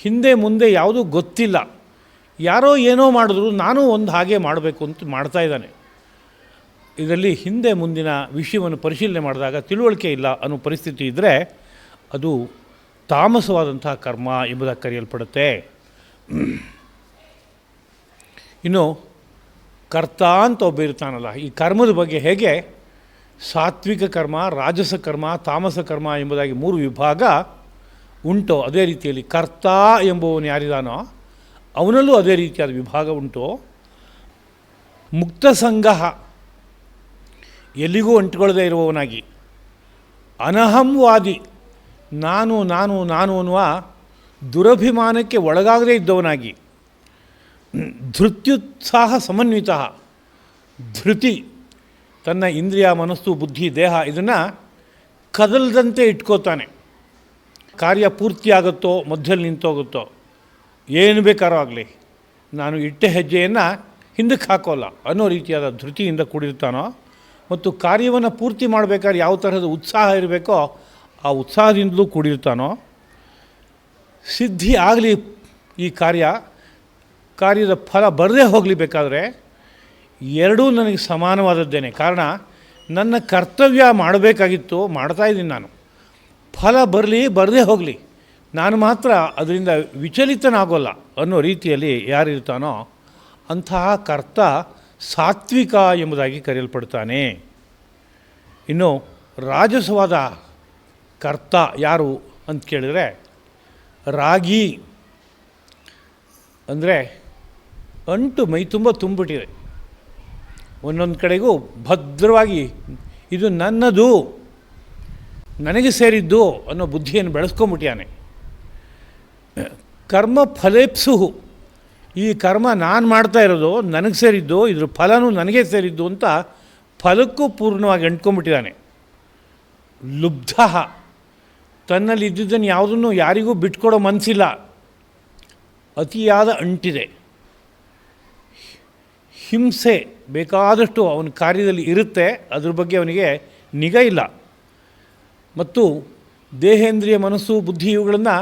ಹಿಂದೆ ಮುಂದೆ ಯಾವುದೂ ಗೊತ್ತಿಲ್ಲ. ಯಾರೋ ಏನೋ ಮಾಡಿದ್ರು ನಾನು ಒಂದು ಹಾಗೆ ಮಾಡಬೇಕು ಅಂತ ಮಾಡ್ತಾಯಿದ್ದಾನೆ. ಇದರಲ್ಲಿ ಹಿಂದೆ ಮುಂದಿನ ವಿಷಯವನ್ನು ಪರಿಶೀಲನೆ ಮಾಡಿದಾಗ ತಿಳುವಳಿಕೆ ಇಲ್ಲ ಅನ್ನೋ ಪರಿಸ್ಥಿತಿ ಇದ್ದರೆ ಅದು ತಾಮಸವಾದಂಥ ಕರ್ಮ ಎಂಬುದಾಗಿ ಕರೆಯಲ್ಪಡುತ್ತೆ. ಇನ್ನು ಕರ್ತ ಅಂತ ಒಬ್ಬ ಇರ್ತಾನಲ್ಲ, ಈ ಕರ್ಮದ ಬಗ್ಗೆ ಹೇಗೆ ಸಾತ್ವಿಕ ಕರ್ಮ, ರಾಜಸ ಕರ್ಮ, ತಾಮಸ ಕರ್ಮ ಎಂಬುದಾಗಿ 3 ವಿಭಾಗ ಉಂಟು, ಅದೇ ರೀತಿಯಲ್ಲಿ ಕರ್ತ ಎಂಬುವನು ಯಾರಿದಾನೋ ಅವನಲ್ಲೂ ಅದೇ ರೀತಿಯಾದ ವಿಭಾಗ ಉಂಟು. ಮುಕ್ತ ಸಂಗಹ, ಎಲ್ಲಿಗೂ ಅಂಟಿಕೊಳ್ಳದೇ ಇರುವವನಾಗಿ, ಅನಹಂವಾದಿ, ನಾನು ನಾನು ನಾನು ಅನ್ನುವ ದುರಭಿಮಾನಕ್ಕೆ ಒಳಗಾಗದೇ ಇದ್ದವನಾಗಿ, ಧೃತ್ಯುತ್ಸಾಹ ಸಮನ್ವಿತ, ಧೃತಿ ತನ್ನ ಇಂದ್ರಿಯ, ಮನಸ್ಸು, ಬುದ್ಧಿ, ದೇಹ ಇದನ್ನು ಕದಲದಂತೆ ಇಟ್ಕೋತಾನೆ. ಕಾರ್ಯ ಪೂರ್ತಿಯಾಗುತ್ತೋ ಮಧ್ಯದಲ್ಲಿ ನಿಂತೋಗುತ್ತೋ ಏನು ಬೇಕಾರೋ ಆಗಲಿ, ನಾನು ಇಟ್ಟ ಹೆಜ್ಜೆಯನ್ನು ಹಿಂದಕ್ಕೆ ಹಾಕೋಲ್ಲ ಅನ್ನೋ ರೀತಿಯಾದ ಧೃತಿಯಿಂದ ಕೂಡಿರ್ತಾನೋ. ಮತ್ತು ಕಾರ್ಯವನ್ನು ಪೂರ್ತಿ ಮಾಡಬೇಕಾದ್ರೆ ಯಾವ ತರಹದ ಉತ್ಸಾಹ ಇರಬೇಕೋ ಆ ಉತ್ಸಾಹದಿಂದಲೂ ಕೂಡಿರ್ತಾನೋ. ಸಿದ್ಧಿ ಆಗಲಿ ಈ ಕಾರ್ಯದ ಫಲ ಬರದೇ ಹೋಗಲಿ ಬೇಕಾದರೆ ಎರಡೂ ನನಗೆ ಸಮಾನವಾದದ್ದೇನೆ. ಕಾರಣ ನನ್ನ ಕರ್ತವ್ಯ ಮಾಡಬೇಕಾಗಿತ್ತು, ಮಾಡ್ತಾಯಿದ್ದೀನಿ ನಾನು, ಫಲ ಬರಲಿ ಬರದೇ ಹೋಗಲಿ ನಾನು ಮಾತ್ರ ಅದರಿಂದ ವಿಚಲಿತನಾಗೋಲ್ಲ ಅನ್ನೋ ರೀತಿಯಲ್ಲಿ ಯಾರಿರ್ತಾನೋ ಅಂತಹ ಕರ್ತ ಸಾತ್ವಿಕ ಎಂಬುದಾಗಿ ಕರೆಯಲ್ಪಡ್ತಾನೆ. ಇನ್ನು ರಾಜಸವಾದ ಕರ್ತ ಯಾರು ಅಂತ ಕೇಳಿದರೆ ರಾಗಿ, ಅಂದರೆ ಅಂಟು ಮೈ ತುಂಬ ತುಂಬಿಟ್ಟಿದೆ, ಒಂದೊಂದು ಕಡೆಗೂ ಭದ್ರವಾಗಿ ಇದು ನನ್ನದು, ನನಗೆ ಸೇರಿದ್ದು ಅನ್ನೋ ಬುದ್ಧಿಯನ್ನು ಬೆಳೆಸ್ಕೊಂಬಿಟ್ಯಾನೆ. ಕರ್ಮ ಫಲೇಪ್ಸುಹು, ಈ ಕರ್ಮ ನಾನು ಮಾಡ್ತಾ ಇರೋದು ನನಗೆ ಸೇರಿದ್ದು, ಇದ್ರ ಫಲನೂ ನನಗೆ ಸೇರಿದ್ದು ಅಂತ ಫಲಕ್ಕೂ ಪೂರ್ಣವಾಗಿ ಅಂಟ್ಕೊಂಬಿಟ್ಟಿದ್ದಾನೆ. ಲುಬ್ಧ, ತನ್ನಲ್ಲಿ ಇದ್ದಿದ್ದನ್ನು ಯಾವುದನ್ನು ಯಾರಿಗೂ ಬಿಟ್ಕೊಡೋ ಮನಸ್ಸಿಲ್ಲ, ಅತಿಯಾದ ಅಂಟಿದೆ. ಹಿಂಸೆ ಬೇಕಾದಷ್ಟು ಅವನ ಕಾರ್ಯದಲ್ಲಿ ಇರುತ್ತೆ, ಅದ್ರ ಬಗ್ಗೆ ಅವನಿಗೆ ನಿಗಾ ಇಲ್ಲ. ಮತ್ತು ದೇಹೇಂದ್ರಿಯ, ಮನಸ್ಸು, ಬುದ್ಧಿ ಇವುಗಳನ್ನು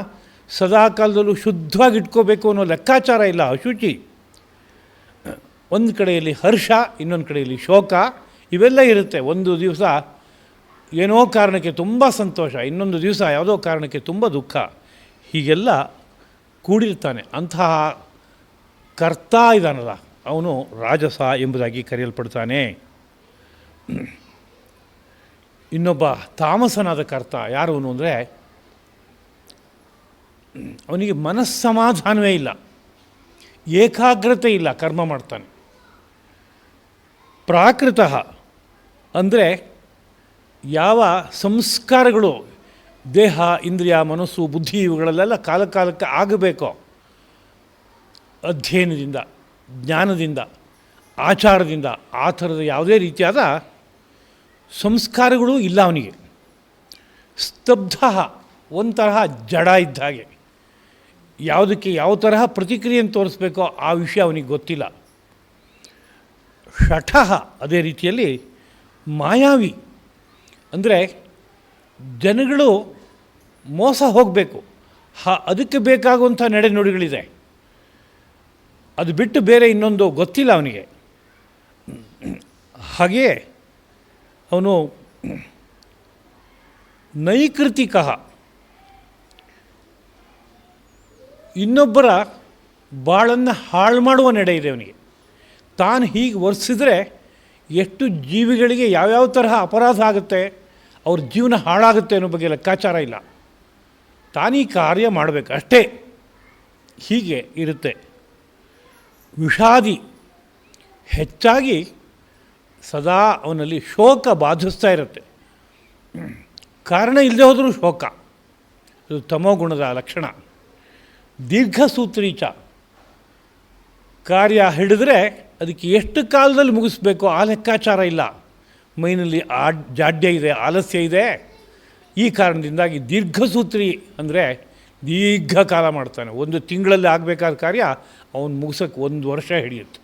ಸದಾ ಕಾಲದಲ್ಲೂ ಶುದ್ಧವಾಗಿ ಇಟ್ಕೋಬೇಕು ಅನ್ನೋ ಲೆಕ್ಕಾಚಾರ ಇಲ್ಲ, ಅಶುಚಿ. ಒಂದು ಕಡೆಯಲ್ಲಿ ಹರ್ಷ, ಇನ್ನೊಂದು ಕಡೆಯಲ್ಲಿ ಶೋಕ, ಇವೆಲ್ಲ ಇರುತ್ತೆ. ಒಂದು ದಿವಸ ಏನೋ ಕಾರಣಕ್ಕೆ ತುಂಬ ಸಂತೋಷ, ಇನ್ನೊಂದು ದಿವಸ ಯಾವುದೋ ಕಾರಣಕ್ಕೆ ತುಂಬ ದುಃಖ, ಹೀಗೆಲ್ಲ ಕೂಡಿರ್ತಾನೆ. ಅಂತಹ ಕರ್ತ ಇದ್ದಾನಲ್ಲ ಅವನು ರಾಜಸ ಎಂಬುದಾಗಿ ಕರೆಯಲ್ಪಡ್ತಾನೆ. ಇನ್ನೊಬ್ಬ ತಾಮಸನಾದ ಕರ್ತ ಯಾರವನು ಅಂದರೆ ಅವನಿಗೆ ಮನಸ್ಸಮಾಧಾನವೇ ಇಲ್ಲ, ಏಕಾಗ್ರತೆ ಇಲ್ಲ, ಕರ್ಮ ಮಾಡ್ತಾನೆ. ಪ್ರಾಕೃತಃ ಅಂದರೆ ಯಾವ ಸಂಸ್ಕಾರಗಳು ದೇಹ, ಇಂದ್ರಿಯ, ಮನಸ್ಸು, ಬುದ್ಧಿ ಇವುಗಳಲ್ಲೆಲ್ಲ ಕಾಲಕ್ಕೆ ಆಗಬೇಕೋ, ಅಧ್ಯಯನದಿಂದ, ಜ್ಞಾನದಿಂದ, ಆಚಾರದಿಂದ, ಆ ಥರದ ಯಾವುದೇ ರೀತಿಯಾದ ಸಂಸ್ಕಾರಗಳು ಇಲ್ಲ ಅವನಿಗೆ. ಸ್ತಬ್ಧ, ಒಂದು ತರಹ ಜಡ ಇದ್ದ ಹಾಗೆ, ಯಾವುದಕ್ಕೆ ಯಾವ ತರಹ ಪ್ರತಿಕ್ರಿಯೆಯನ್ನು ತೋರಿಸ್ಬೇಕೋ ಆ ವಿಷಯ ಅವನಿಗೆ ಗೊತ್ತಿಲ್ಲ. ಶಠಃ, ಅದೇ ರೀತಿಯಲ್ಲಿ ಮಾಯಾವಿ, ಅಂದರೆ ಜನಗಳು ಮೋಸ ಹೋಗಬೇಕು, ಅದಕ್ಕೆ ಬೇಕಾಗುವಂಥ ನಡೆನುಡಿಗಳಿದೆ, ಅದು ಬಿಟ್ಟು ಬೇರೆ ಇನ್ನೊಂದು ಗೊತ್ತಿಲ್ಲ ಅವನಿಗೆ. ಹಾಗೆಯೇ ಅವನು ನೈಕೃತಿಕ, ಇನ್ನೊಬ್ಬರ ಬಾಳನ್ನು ಹಾಳು ಮಾಡುವ ನಡೆ ಇದೆ ಅವನಿಗೆ. ತಾನು ಹೀಗೆ ವರ್ತಿಸಿದ್ರೆ ಎಷ್ಟು ಜೀವಿಗಳಿಗೆ ಯಾವ್ಯಾವ ತರಹ ಅಪರಾಧ ಆಗುತ್ತೆ, ಅವ್ರ ಜೀವನ ಹಾಳಾಗುತ್ತೆ ಅನ್ನೋ ಬಗ್ಗೆ ಲೆಕ್ಕಾಚಾರ ಇಲ್ಲ. ತಾನೀ ಕಾರ್ಯ ಮಾಡಬೇಕು ಅಷ್ಟೇ, ಹೀಗೆ ಇರುತ್ತೆ. ವಿಷಾದಿ, ಹೆಚ್ಚಾಗಿ ಸದಾ ಅವನಲ್ಲಿ ಶೋಕ ಬಾಧಿಸ್ತಾ ಇರುತ್ತೆ. ಕಾರಣ ಇಲ್ಲದೆ ಹೋದರೂ ಶೋಕ, ಇದು ತಮೋಗುಣದ ಲಕ್ಷಣ. ದೀರ್ಘಸೂತ್ರೀಚ, ಕಾರ್ಯ ಹಿಡಿದ್ರೆ ಅದಕ್ಕೆ ಎಷ್ಟು ಕಾಲದಲ್ಲಿ ಮುಗಿಸ್ಬೇಕೋ ಆ ಲೆಕ್ಕಾಚಾರ ಇಲ್ಲ. ಮೈನಲ್ಲಿ ಜಾಡ್ಯ ಇದೆ, ಆಲಸ್ಯ ಇದೆ. ಈ ಕಾರಣದಿಂದಾಗಿ ದೀರ್ಘಸೂತ್ರಿ ಅಂದರೆ ದೀರ್ಘಕಾಲ ಮಾಡ್ತಾನೆ. ಒಂದು ತಿಂಗಳಲ್ಲಿ ಆಗಬೇಕಾದ ಕಾರ್ಯ ಅವನು ಮುಗಿಸೋಕ್ಕೆ 1 ವರ್ಷ ಹಿಡಿಯುತ್ತೆ.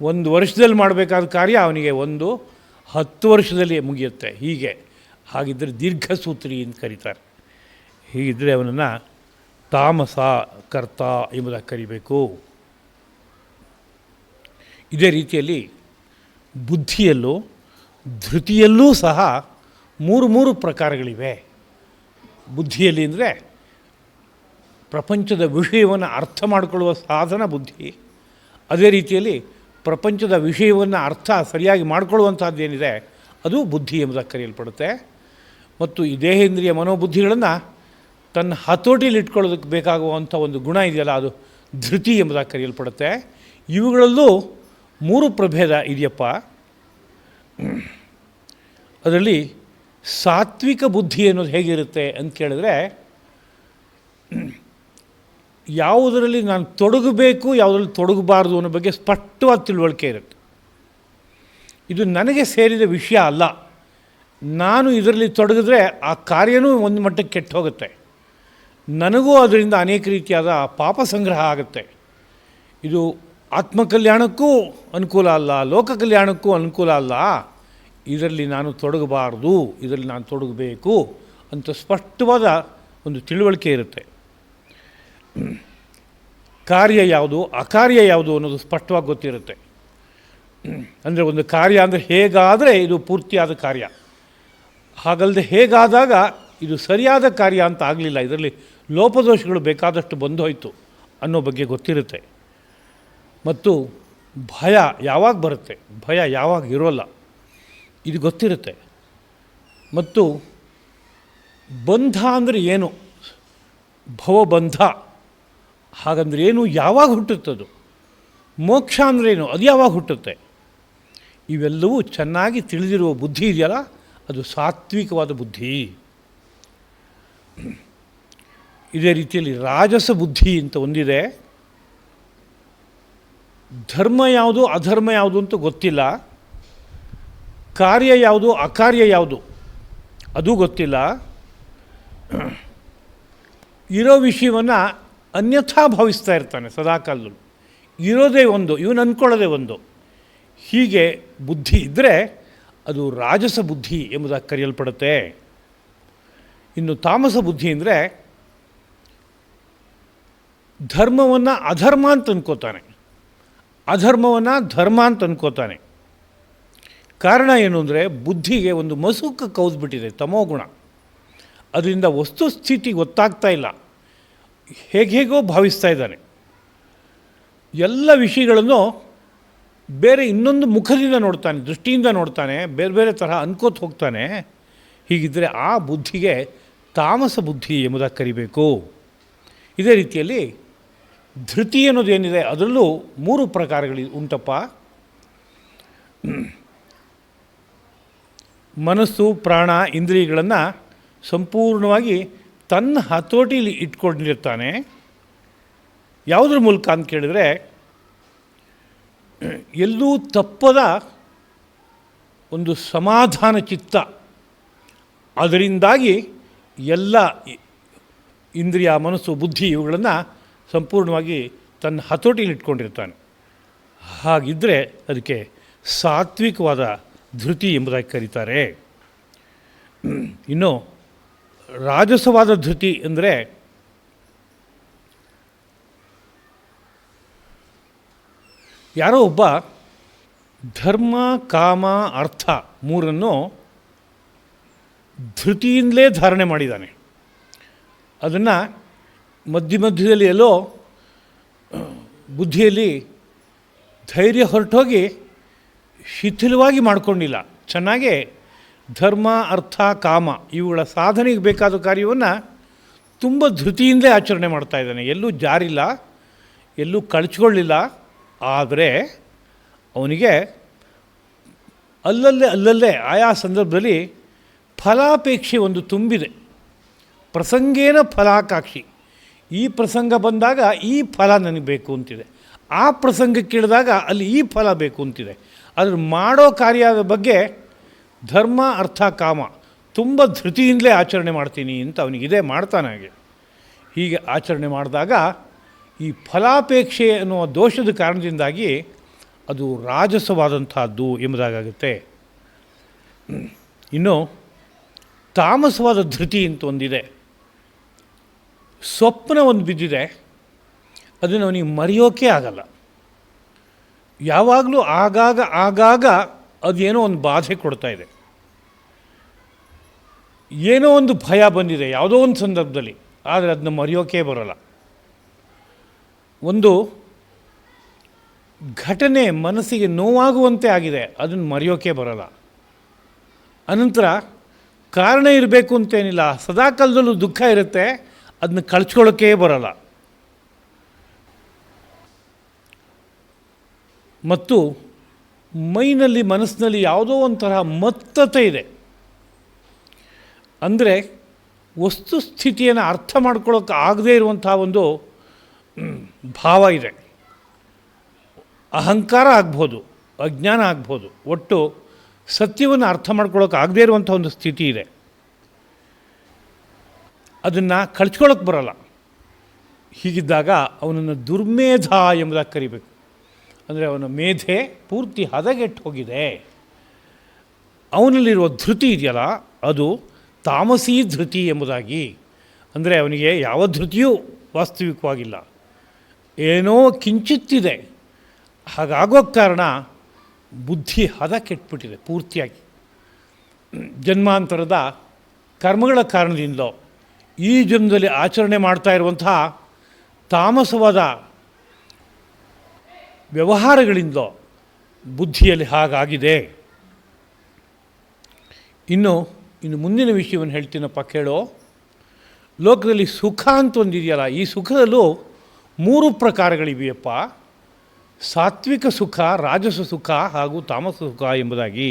1 ವರ್ಷದಲ್ಲಿ ಮಾಡಬೇಕಾದ ಕಾರ್ಯ ಅವನಿಗೆ 10 ವರ್ಷದಲ್ಲಿ ಮುಗಿಯುತ್ತೆ. ಹಾಗಿದ್ದರೆ ದೀರ್ಘಸೂತ್ರಿ ಅಂತ ಕರೀತಾರೆ. ಹೀಗಿದ್ದರೆ ಅವನನ್ನು ತಾಮಸ ಕರ್ತ ಎಂಬುದಾಗಿ ಕರಿಬೇಕು. ಇದೇ ರೀತಿಯಲ್ಲಿ ಬುದ್ಧಿಯಲ್ಲೂ ಧೃತಿಯಲ್ಲೂ ಸಹ 3 ಪ್ರಕಾರಗಳಿವೆ. ಬುದ್ಧಿಯಲ್ಲಿ ಅಂದರೆ ಪ್ರಪಂಚದ ವಿಷಯವನ್ನು ಅರ್ಥ ಮಾಡಿಕೊಳ್ಳುವ ಸಾಧನ ಬುದ್ಧಿ. ಅದೇ ರೀತಿಯಲ್ಲಿ ಪ್ರಪಂಚದ ವಿಷಯವನ್ನು ಅರ್ಥ ಸರಿಯಾಗಿ ಮಾಡಿಕೊಳ್ಳುವಂಥದ್ದೇನಿದೆ ಅದು ಬುದ್ಧಿ ಎಂಬುದಾಗಿ ಕರೆಯಲ್ಪಡುತ್ತೆ. ಮತ್ತು ಈ ದೇಹೇಂದ್ರಿಯ ಮನೋಬುದ್ಧಿಗಳನ್ನು ತನ್ನ ಹತೋಟಿಯಲ್ಲಿ ಇಟ್ಕೊಳ್ಳೋದಕ್ಕೆ ಬೇಕಾಗುವಂಥ ಒಂದು ಗುಣ ಇದೆಯಲ್ಲ, ಅದು ಧೃತಿ ಎಂಬುದಾಗಿ ಕರೆಯಲ್ಪಡುತ್ತೆ. ಇವುಗಳಲ್ಲೂ 3 ಪ್ರಭೇದ ಇದೆಯಪ್ಪ. ಅದರಲ್ಲಿ ಸಾತ್ವಿಕ ಬುದ್ಧಿ ಅನ್ನೋದು ಹೇಗಿರುತ್ತೆ ಅಂತ ಕೇಳಿದ್ರೆ, ಯಾವುದರಲ್ಲಿ ನಾನು ತೊಡಗಬೇಕು, ಯಾವುದರಲ್ಲಿ ತೊಡಗಬಾರ್ದು ಅನ್ನೋ ಬಗ್ಗೆ ಸ್ಪಷ್ಟವಾದ ತಿಳುವಳಿಕೆ ಇರುತ್ತೆ. ಇದು ನನಗೆ ಸೇರಿದ ವಿಷಯ ಅಲ್ಲ, ನಾನು ಇದರಲ್ಲಿ ತೊಡಗಿದ್ರೆ ಆ ಕಾರ್ಯನೂ ಒಂದು ಮಟ್ಟಕ್ಕೆ ಕೆಟ್ಟು ಹೋಗುತ್ತೆ, ನನಗೂ ಅದರಿಂದ ಅನೇಕ ರೀತಿಯಾದ ಪಾಪ ಸಂಗ್ರಹ ಆಗುತ್ತೆ. ಇದು ಆತ್ಮಕಲ್ಯಾಣಕ್ಕೂ ಅನುಕೂಲ ಅಲ್ಲ, ಲೋಕ ಕಲ್ಯಾಣಕ್ಕೂ ಅನುಕೂಲ ಅಲ್ಲ. ಇದರಲ್ಲಿ ನಾನು ತೊಡಗಬಾರ್ದು, ಇದರಲ್ಲಿ ನಾನು ತೊಡಗಬೇಕು ಅಂತ ಸ್ಪಷ್ಟವಾದ ಒಂದು ತಿಳುವಳಿಕೆ ಇರುತ್ತೆ. ಕಾರ್ಯ ಯಾವುದು, ಅಕಾರ್ಯ ಯಾವುದು ಅನ್ನೋದು ಸ್ಪಷ್ಟವಾಗಿ ಗೊತ್ತಿರುತ್ತೆ. ಅಂದರೆ ಒಂದು ಕಾರ್ಯ ಅಂದರೆ ಹೇಗಾದರೆ ಇದು ಪೂರ್ತಿಯಾದ ಕಾರ್ಯ, ಹಾಗಲ್ಲದೆ ಹೇಗಾದಾಗ ಇದು ಸರಿಯಾದ ಕಾರ್ಯ ಅಂತ ಆಗಲಿಲ್ಲ, ಇದರಲ್ಲಿ ಲೋಪದೋಷಗಳು ಬೇಕಾದಷ್ಟು ಬಂದು ಹೋಯಿತು ಅನ್ನೋ ಬಗ್ಗೆ ಗೊತ್ತಿರುತ್ತೆ. ಮತ್ತು ಭಯ ಯಾವಾಗ ಬರುತ್ತೆ, ಭಯ ಯಾವಾಗ ಇರೋಲ್ಲ, ಇದು ಗೊತ್ತಿರುತ್ತೆ. ಮತ್ತು ಬಂಧ ಅಂದರೆ ಏನು, ಭವಬಂಧ ಹಾಗಂದ್ರೆ ಏನು, ಯಾವಾಗ ಹುಟ್ಟುತ್ತದು, ಮೋಕ್ಷ ಅಂದ್ರೇನು, ಅದು ಯಾವಾಗ ಹುಟ್ಟುತ್ತೆ, ಇವೆಲ್ಲವೂ ಚೆನ್ನಾಗಿ ತಿಳಿದಿರುವ ಬುದ್ಧಿ ಇದೆಯಲ್ಲ, ಅದು ಸಾತ್ವಿಕವಾದ ಬುದ್ಧಿ. ಇದೇ ರೀತಿಯಲ್ಲಿ ರಾಜಸ ಬುದ್ಧಿ ಅಂತ ಒಂದಿದೆ. ಧರ್ಮ ಯಾವುದು ಅಧರ್ಮ ಯಾವುದು ಅಂತ ಗೊತ್ತಿಲ್ಲ, ಕಾರ್ಯ ಯಾವುದು ಅಕಾರ್ಯ ಯಾವುದು ಅದು ಗೊತ್ತಿಲ್ಲ, ಇರೋ ವಿಷಯವನ್ನು ಅನ್ಯಥಾ ಭಾವಿಸ್ತಾ ಇರ್ತಾನೆ ಸದಾಕಾಲದಲ್ಲೂ. ಇರೋದೇ ಒಂದು, ಇವನು ಅಂದ್ಕೊಳ್ಳೋದೇ ಒಂದು. ಹೀಗೆ ಬುದ್ಧಿ ಇದ್ದರೆ ಅದು ರಾಜಸ ಬುದ್ಧಿ ಎಂಬುದಾಗಿ ಕರೆಯಲ್ಪಡುತ್ತೆ. ಇನ್ನು ತಾಮಸ ಬುದ್ಧಿ ಅಂದರೆ ಧರ್ಮವನ್ನು ಅಧರ್ಮ ಅಂತ ಅಂದ್ಕೋತಾನೆ, ಅಧರ್ಮವನ್ನು ಧರ್ಮ ಅಂತ ಅಂದ್ಕೋತಾನೆ. ಕಾರಣ ಏನು ಅಂದರೆ ಬುದ್ಧಿಗೆ ಒಂದು ಮಸುಕು ಕೌದ್ಬಿಟ್ಟಿದೆ, ತಮೋಗುಣ. ಅದರಿಂದ ವಸ್ತುಸ್ಥಿತಿ ಗೊತ್ತಾಗ್ತಾ ಇಲ್ಲ, ಹೇಗೋ ಭಾವಿಸ್ತಾ ಇದ್ದಾನೆ. ಎಲ್ಲ ವಿಷಯಗಳನ್ನು ಬೇರೆ ಇನ್ನೊಂದು ಮುಖದಿಂದ ನೋಡ್ತಾನೆ, ದೃಷ್ಟಿಯಿಂದ ನೋಡ್ತಾನೆ, ಬೇರೆ ಬೇರೆ ತರಹ ಅನ್ಕೋತ ಹೋಗ್ತಾನೆ. ಹೀಗಿದ್ದರೆ ಆ ಬುದ್ಧಿಗೆ ತಾಮಸ ಬುದ್ಧಿ ಎಂಬುದಾಗಿ ಕರಿಬೇಕು. ಇದೇ ರೀತಿಯಲ್ಲಿ ಧೃತಿ ಅನ್ನೋದೇನಿದೆ ಅದರಲ್ಲೂ 3 ಪ್ರಕಾರಗಳು ಉಂಟಪ್ಪ. ಮನಸ್ಸು, ಪ್ರಾಣ, ಇಂದ್ರಿಯಗಳನ್ನು ಸಂಪೂರ್ಣವಾಗಿ ತನ್ನ ಹತೋಟಿಯಲ್ಲಿ ಇಟ್ಕೊಂಡಿರ್ತಾನೆ. ಯಾವುದ್ರ ಮೂಲಕ ಅಂತ ಕೇಳಿದರೆ, ಎಲ್ಲೂ ತಪ್ಪದ ಒಂದು ಸಮಾಧಾನ ಚಿತ್ತ, ಅದರಿಂದಾಗಿ ಎಲ್ಲ ಇಂದ್ರಿಯ, ಮನಸ್ಸು, ಬುದ್ಧಿ ಇವುಗಳನ್ನು ಸಂಪೂರ್ಣವಾಗಿ ತನ್ನ ಹತೋಟಿಯಲ್ಲಿ ಇಟ್ಕೊಂಡಿರ್ತಾನೆ. ಹಾಗಿದ್ದರೆ ಅದಕ್ಕೆ ಸಾತ್ವಿಕವಾದ ಧೃತಿ ಎಂಬುದಾಗಿ ಕರೀತಾರೆ. ಇನ್ನು ರಾಜಸವಾದ ಧೃತಿ ಅಂದರೆ ಯಾರೋ ಒಬ್ಬ ಧರ್ಮ, ಕಾಮ, ಅರ್ಥ 3 ಧೃತಿಯಿಂದಲೇ ಧಾರಣೆ ಮಾಡಿದ್ದಾನೆ. ಅದನ್ನು ಮಧ್ಯದಲ್ಲಿ ಎಲ್ಲೋ ಬುದ್ಧಿಯಲ್ಲಿ ಧೈರ್ಯ ಹೊರಟೋಗಿ ಶಿಥಿಲವಾಗಿ ಮಾಡಿಕೊಂಡಿಲ್ಲ. ಚೆನ್ನಾಗೇ ಧರ್ಮ, ಅರ್ಥ, ಕಾಮ ಇವುಗಳ ಸಾಧನೆಗೆ ಬೇಕಾದ ಕಾರ್ಯವನ್ನು ತುಂಬ ಧೃತಿಯಿಂದಲೇ ಆಚರಣೆ ಮಾಡ್ತಾ ಇದ್ದಾನೆ. ಎಲ್ಲೂ ಜಾರಿಲ್ಲ, ಎಲ್ಲೂ ಕಳಚ್ಕೊಳ್ಳಿಲ್ಲ. ಆದರೆ ಅವನಿಗೆ ಅಲ್ಲಲ್ಲೇ ಆಯಾ ಸಂದರ್ಭದಲ್ಲಿ ಫಲಾಪೇಕ್ಷೆ ಒಂದು ತುಂಬಿದೆ. ಪ್ರಸಂಗೇನ ಫಲಾಕಾಂಕ್ಷಿ. ಈ ಪ್ರಸಂಗ ಬಂದಾಗ ಈ ಫಲ ನನಗೆ ಬೇಕು ಅಂತಿದೆ, ಆ ಪ್ರಸಂಗಕ್ಕೆ ಇಳಿದಾಗ ಅಲ್ಲಿ ಈ ಫಲ ಬೇಕು ಅಂತಿದೆ. ಅದ್ರ ಮಾಡೋ ಕಾರ್ಯದ ಬಗ್ಗೆ ಧರ್ಮ, ಅರ್ಥ, ಕಾಮ ತುಂಬ ಧೃತಿಯಿಂದಲೇ ಆಚರಣೆ ಮಾಡ್ತೀನಿ ಅಂತ ಅವನಿಗಿದೆ, ಮಾಡ್ತಾನೆ. ಹಾಗೆ ಹೀಗೆ ಆಚರಣೆ ಮಾಡಿದಾಗ ಈ ಫಲಾಪೇಕ್ಷೆ ಅನ್ನುವ ದೋಷದ ಕಾರಣದಿಂದಾಗಿ ಅದು ರಾಜಸವಾದಂಥದ್ದು ಎಂಬುದಾಗುತ್ತೆ. ಇನ್ನು ತಾಮಸವಾದ ಧೃತಿ ಅಂತ ಒಂದಿದೆ. ಸ್ವಪ್ನ ಒಂದು ಬಿದ್ದಿದೆ, ಅದನ್ನು ಅವನಿಗೆ ಮರೆಯೋಕೆ ಆಗಲ್ಲ. ಯಾವಾಗಲೂ ಆಗಾಗ ಅದೇನೋ ಒಂದು ಬಾಧೆ ಕೊಡ್ತಾ ಇದೆ, ಏನೋ ಒಂದು ಭಯ ಬಂದಿದೆ ಯಾವುದೋ ಒಂದು ಸಂದರ್ಭದಲ್ಲಿ, ಆದರೆ ಅದನ್ನ ಮರೆಯೋಕೆ ಬರೋಲ್ಲ. ಒಂದು ಘಟನೆ ಮನಸ್ಸಿಗೆ ನೋವಾಗುವಂತೆ ಆಗಿದೆ, ಅದನ್ನು ಮರೆಯೋಕೆ ಬರೋಲ್ಲ. ಅನಂತರ ಕಾರಣ ಇರಬೇಕು ಅಂತೇನಿಲ್ಲ, ಸದಾಕಾಲದಲ್ಲೂ ದುಃಖ ಇರುತ್ತೆ, ಅದನ್ನ ಕಳ್ಚ್ಕೊಳ್ಳೋಕ್ಕೆ ಬರೋಲ್ಲ. ಮತ್ತು ಮೈನಲ್ಲಿ, ಮನಸ್ಸಿನಲ್ಲಿ ಯಾವುದೋ ಒಂಥರ ಮತ್ತತೆ ಇದೆ. ಅಂದರೆ ವಸ್ತುಸ್ಥಿತಿಯನ್ನು ಅರ್ಥ ಮಾಡ್ಕೊಳ್ಳೋಕೆ ಆಗದೇ ಇರುವಂಥ ಒಂದು ಭಾವ ಇದೆ. ಅಹಂಕಾರ ಆಗ್ಬೋದು, ಅಜ್ಞಾನ ಆಗ್ಬೋದು, ಒಟ್ಟು ಸತ್ಯವನ್ನು ಅರ್ಥ ಮಾಡ್ಕೊಳ್ಳೋಕೆ ಆಗದೇ ಇರುವಂಥ ಒಂದು ಸ್ಥಿತಿ ಇದೆ. ಅದನ್ನು ಕಳ್ಚ್ಕೊಳ್ಳೋಕೆ ಬರೋಲ್ಲ. ಹೀಗಿದ್ದಾಗ ಅವನನ್ನು ದುರ್ಮೇಧ ಎಂಬುದಾಗಿ ಕರಿಬೇಕು. ಅಂದರೆ ಅವನ ಮೇಧೆ ಪೂರ್ತಿ ಹದಗೆಟ್ಟು ಹೋಗಿದೆ. ಅವನಲ್ಲಿರುವ ಧೃತಿ ಇದೆಯಲ್ಲ, ಅದು ತಾಮಸೀ ಧೃತಿ ಎಂಬುದಾಗಿ. ಅಂದರೆ ಅವನಿಗೆ ಯಾವ ಧೃತಿಯೂ ವಾಸ್ತವಿಕವಾಗಿಲ್ಲ, ಏನೋ ಕಿಂಚಿತ್ತಿದೆ. ಹಾಗಾಗೋ ಕಾರಣ ಬುದ್ಧಿ ಹದ ಕೆಟ್ಬಿಟ್ಟಿದೆ ಪೂರ್ತಿಯಾಗಿ. ಜನ್ಮಾಂತರದ ಕರ್ಮಗಳ ಕಾರಣದಿಂದಲೋ ಈ ಜನ್ಮದಲ್ಲಿ ಆಚರಣೆ ಮಾಡ್ತಾ ಇರುವಂತಹ ತಾಮಸವಾದ ವ್ಯವಹಾರಗಳಿಂದಲೋ ಬುದ್ಧಿಯಲ್ಲಿ ಹಾಗಾಗಿದೆ. ಇನ್ನು ಮುಂದಿನ ವಿಷಯವನ್ನು ಹೇಳ್ತೀನಪ್ಪ, ಕೇಳೋ. ಲೋಕದಲ್ಲಿ ಸುಖ ಅಂತ ಒಂದಿದೆಯಲ್ಲ, ಈ ಸುಖದಲ್ಲೂ 3 ಪ್ರಕಾರಗಳಿವೆಯಪ್ಪ. ಸಾತ್ವಿಕ ಸುಖ, ರಾಜಸ ಸುಖ ಹಾಗೂ ತಾಮಸ ಸುಖ ಎಂಬುದಾಗಿ.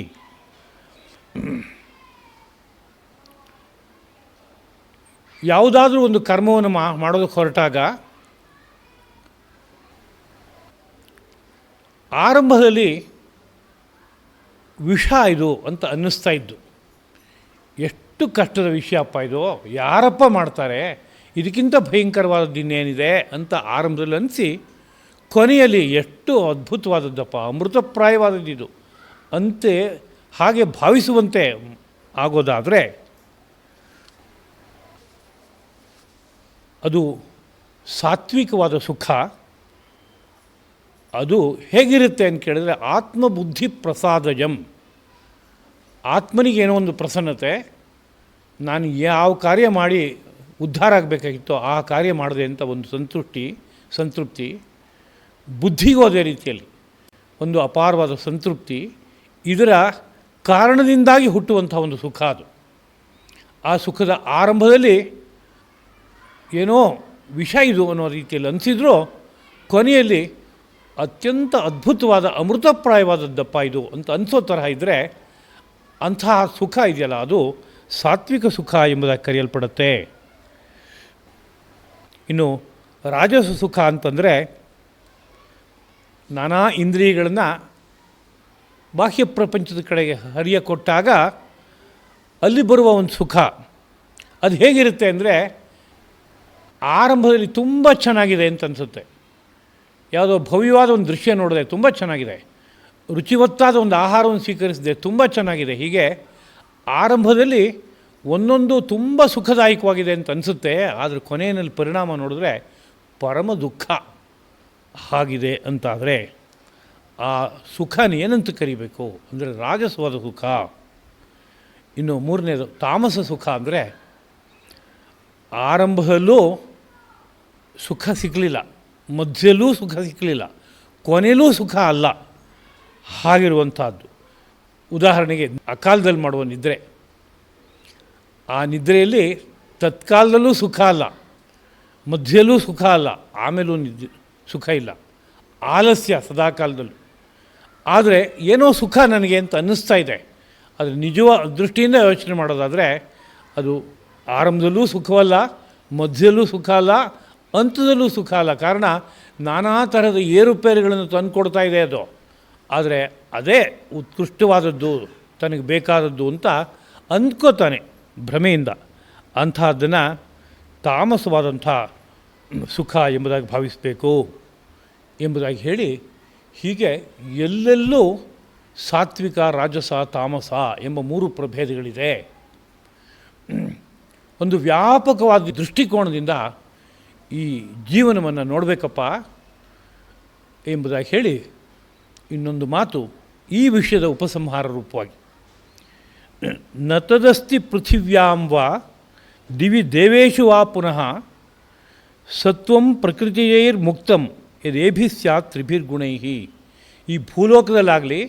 ಯಾವುದಾದ್ರೂ ಒಂದು ಕರ್ಮವನ್ನು ಮಾಡೋದಕ್ಕೆ ಹೊರಟಾಗ ಆರಂಭದಲ್ಲಿ ವಿಷ ಇದು ಅಂತ ಅನ್ನಿಸ್ತಾ ಇದ್ದು, ಎಷ್ಟು ಕಷ್ಟದ ವಿಷಯಪ್ಪ ಇದು, ಯಾರಪ್ಪ ಮಾಡ್ತಾರೆ, ಇದಕ್ಕಿಂತ ಭಯಂಕರವಾದದ್ದು ಇನ್ನೇನಿದೆ ಅಂತ ಆರಂಭದಲ್ಲಿ ಅನಿಸಿ, ಕೊನೆಯಲ್ಲಿ ಎಷ್ಟು ಅದ್ಭುತವಾದದ್ದಪ್ಪ, ಅಮೃತಪ್ರಾಯವಾದದ್ದಿದು ಅಂತೆ ಹಾಗೆ ಭಾವಿಸುವಂತೆ ಆಗೋದಾದರೆ ಅದು ಸಾತ್ವಿಕವಾದ ಸುಖ. ಅದು ಹೇಗಿರುತ್ತೆ ಅಂತ ಕೇಳಿದ್ರೆ, ಆತ್ಮಬುದ್ಧಿ ಪ್ರಸಾದಜಂ. ಆತ್ಮನಿಗೇನೋ ಒಂದು ಪ್ರಸನ್ನತೆ, ನಾನು ಯಾವ ಕಾರ್ಯ ಮಾಡಿ ಉದ್ಧಾರ ಆಗಬೇಕಾಗಿತ್ತೋ ಆ ಕಾರ್ಯ ಮಾಡಿದೆ ಅಂತ ಒಂದು ಸಂತೃಪ್ತಿ. ಬುದ್ಧಿಗೂ ಅದೇ ರೀತಿಯಲ್ಲಿ ಒಂದು ಅಪಾರವಾದ ಸಂತೃಪ್ತಿ, ಇದರ ಕಾರಣದಿಂದಾಗಿ ಹುಟ್ಟುವಂಥ ಒಂದು ಸುಖ ಅದು. ಆ ಸುಖದ ಆರಂಭದಲ್ಲಿ ಏನೋ ವಿಷ ಇದು ಅನ್ನೋ ರೀತಿಯಲ್ಲಿ ಅನಿಸಿದ್ರೂ ಕೊನೆಯಲ್ಲಿ ಅತ್ಯಂತ ಅದ್ಭುತವಾದ ಅಮೃತಪ್ರಾಯವಾದದ್ದಪ್ಪ ಇದು ಅಂತ ಅನಿಸೋ ತರಹ ಇದ್ದರೆ ಅಂತಹ ಸುಖ ಇದೆಯಲ್ಲ ಅದು ಸಾತ್ವಿಕ ಸುಖ ಎಂಬುದಾಗಿ ಕರೆಯಲ್ಪಡುತ್ತೆ. ಇನ್ನು ರಾಜಸ ಸುಖ ಅಂತಂದರೆ ನಾನಾ ಇಂದ್ರಿಯಗಳನ್ನು ಬಾಹ್ಯ ಪ್ರಪಂಚದ ಕಡೆಗೆ ಹರಿಯ ಕೊಟ್ಟಾಗ ಅಲ್ಲಿ ಬರುವ ಒಂದು ಸುಖ ಅದು ಹೇಗಿರುತ್ತೆ ಅಂದರೆ ಆರಂಭದಲ್ಲಿ ತುಂಬ ಚೆನ್ನಾಗಿದೆ ಅಂತ ಅನಿಸುತ್ತೆ. ಯಾವುದೋ ಭವ್ಯವಾದ ಒಂದು ದೃಶ್ಯ ನೋಡಿದೆ ತುಂಬ ಚೆನ್ನಾಗಿದೆ, ರುಚಿವತ್ತಾದ ಒಂದು ಆಹಾರವನ್ನು ಸ್ವೀಕರಿಸಿದೆ ತುಂಬ ಚೆನ್ನಾಗಿದೆ, ಹೀಗೆ ಆರಂಭದಲ್ಲಿ ಒಂದೊಂದು ತುಂಬ ಸುಖದಾಯಕವಾಗಿದೆ ಅಂತ ಅನಿಸುತ್ತೆ. ಆದರೆ ಕೊನೆಯಲ್ಲಿ ಪರಿಣಾಮ ನೋಡಿದ್ರೆ ಪರಮ ದುಃಖ ಆಗಿದೆ ಅಂತಾದರೆ ಆ ಸುಖನ ಏನಂತ ಕರಿಬೇಕು ಅಂದರೆ ರಾಜಸವಾದ ಸುಖ. ಇನ್ನು ಮೂರನೇದು ತಾಮಸ ಸುಖ ಅಂದರೆ ಆರಂಭದಲ್ಲೂ ಸುಖ ಸಿಕ್ಕಲಿಲ್ಲ, ಮಧ್ಯಲ್ಲೂ ಸುಖ ಸಿಕ್ಕಲಿಲ್ಲ, ಕೊನೆಯಲ್ಲೂ ಸುಖ ಅಲ್ಲ ಹಾಗಿರುವಂಥದ್ದು. ಉದಾಹರಣೆಗೆ ಅಕಾಲದಲ್ಲಿ ಮಾಡುವ ನಿದ್ರೆ, ಆ ನಿದ್ರೆಯಲ್ಲಿ ತತ್ಕಾಲದಲ್ಲೂ ಸುಖ ಅಲ್ಲ, ಮಧ್ಯಲ್ಲೂ ಸುಖ ಅಲ್ಲ, ಆಮೇಲೂ ಸುಖ ಇಲ್ಲ, ಆಲಸ್ಯ ಸದಾಕಾಲದಲ್ಲೂ. ಆದರೆ ಏನೋ ಸುಖ ನನಗೆ ಅಂತ ಅನ್ನಿಸ್ತಾ ಇದೆ. ಆದರೆ ನಿಜವಾದ ದೃಷ್ಟಿಯಿಂದ ಯೋಚನೆ ಮಾಡೋದಾದರೆ ಅದು ಆರಂಭದಲ್ಲೂ ಸುಖವಲ್ಲ, ಮಧ್ಯದಲ್ಲೂ ಸುಖ ಅಲ್ಲ, ಅಂತ್ಯದಲ್ಲೂ ಸುಖ ಅಲ್ಲ. ಕಾರಣ ನಾನಾ ಥರದ ಏರುಪೇರುಗಳನ್ನು ತಂದುಕೊಡ್ತಾ ಇದೆ ಅದು. ಆದರೆ ಅದೇ ಉತ್ಕೃಷ್ಟವಾದದ್ದು, ತನಗೆ ಬೇಕಾದದ್ದು ಅಂತ ಅಂದ್ಕೋತಾನೆ ಭ್ರಮೆಯಿಂದ. ಅಂಥದ್ದನ್ನು ತಾಮಸವಾದಂಥ ಸುಖ ಎಂಬುದಾಗಿ ಭಾವಿಸಬೇಕು ಎಂಬುದಾಗಿ ಹೇಳಿ, ಹೀಗೆ ಎಲ್ಲೆಲ್ಲೂ ಸಾತ್ವಿಕ, ರಾಜಸ, ತಾಮಸ ಎಂಬ 3 ಪ್ರಭೇದಗಳಿದೆ. ಒಂದು ವ್ಯಾಪಕವಾದ ದೃಷ್ಟಿಕೋನದಿಂದ ಈ ಜೀವನವನ್ನು ನೋಡಬೇಕಪ್ಪ ಎಂಬುದಾಗಿ ಹೇಳಿ ಇನ್ನೊಂದು ಮಾತು ಈ ವಿಷಯದ ಉಪಸಂಹಾರ ರೂಪವಾಗಿ, ನ ತದಸ್ತಿ ಪೃಥಿವ್ಯಾಂ ವಾ ದಿವಿ ದೇವೇಶು ವಾ ಪುನಃ ಸತ್ವಂ ಪ್ರಕೃತಿಯೈರ್ಮುಕ್ತಂ ಯದೇಭಿ ಸ್ಯಾತ್ ತ್ರಿಭಿರ್ಗುಣೈ. ಈ ಭೂಲೋಕದಲ್ಲಾಗಲಿ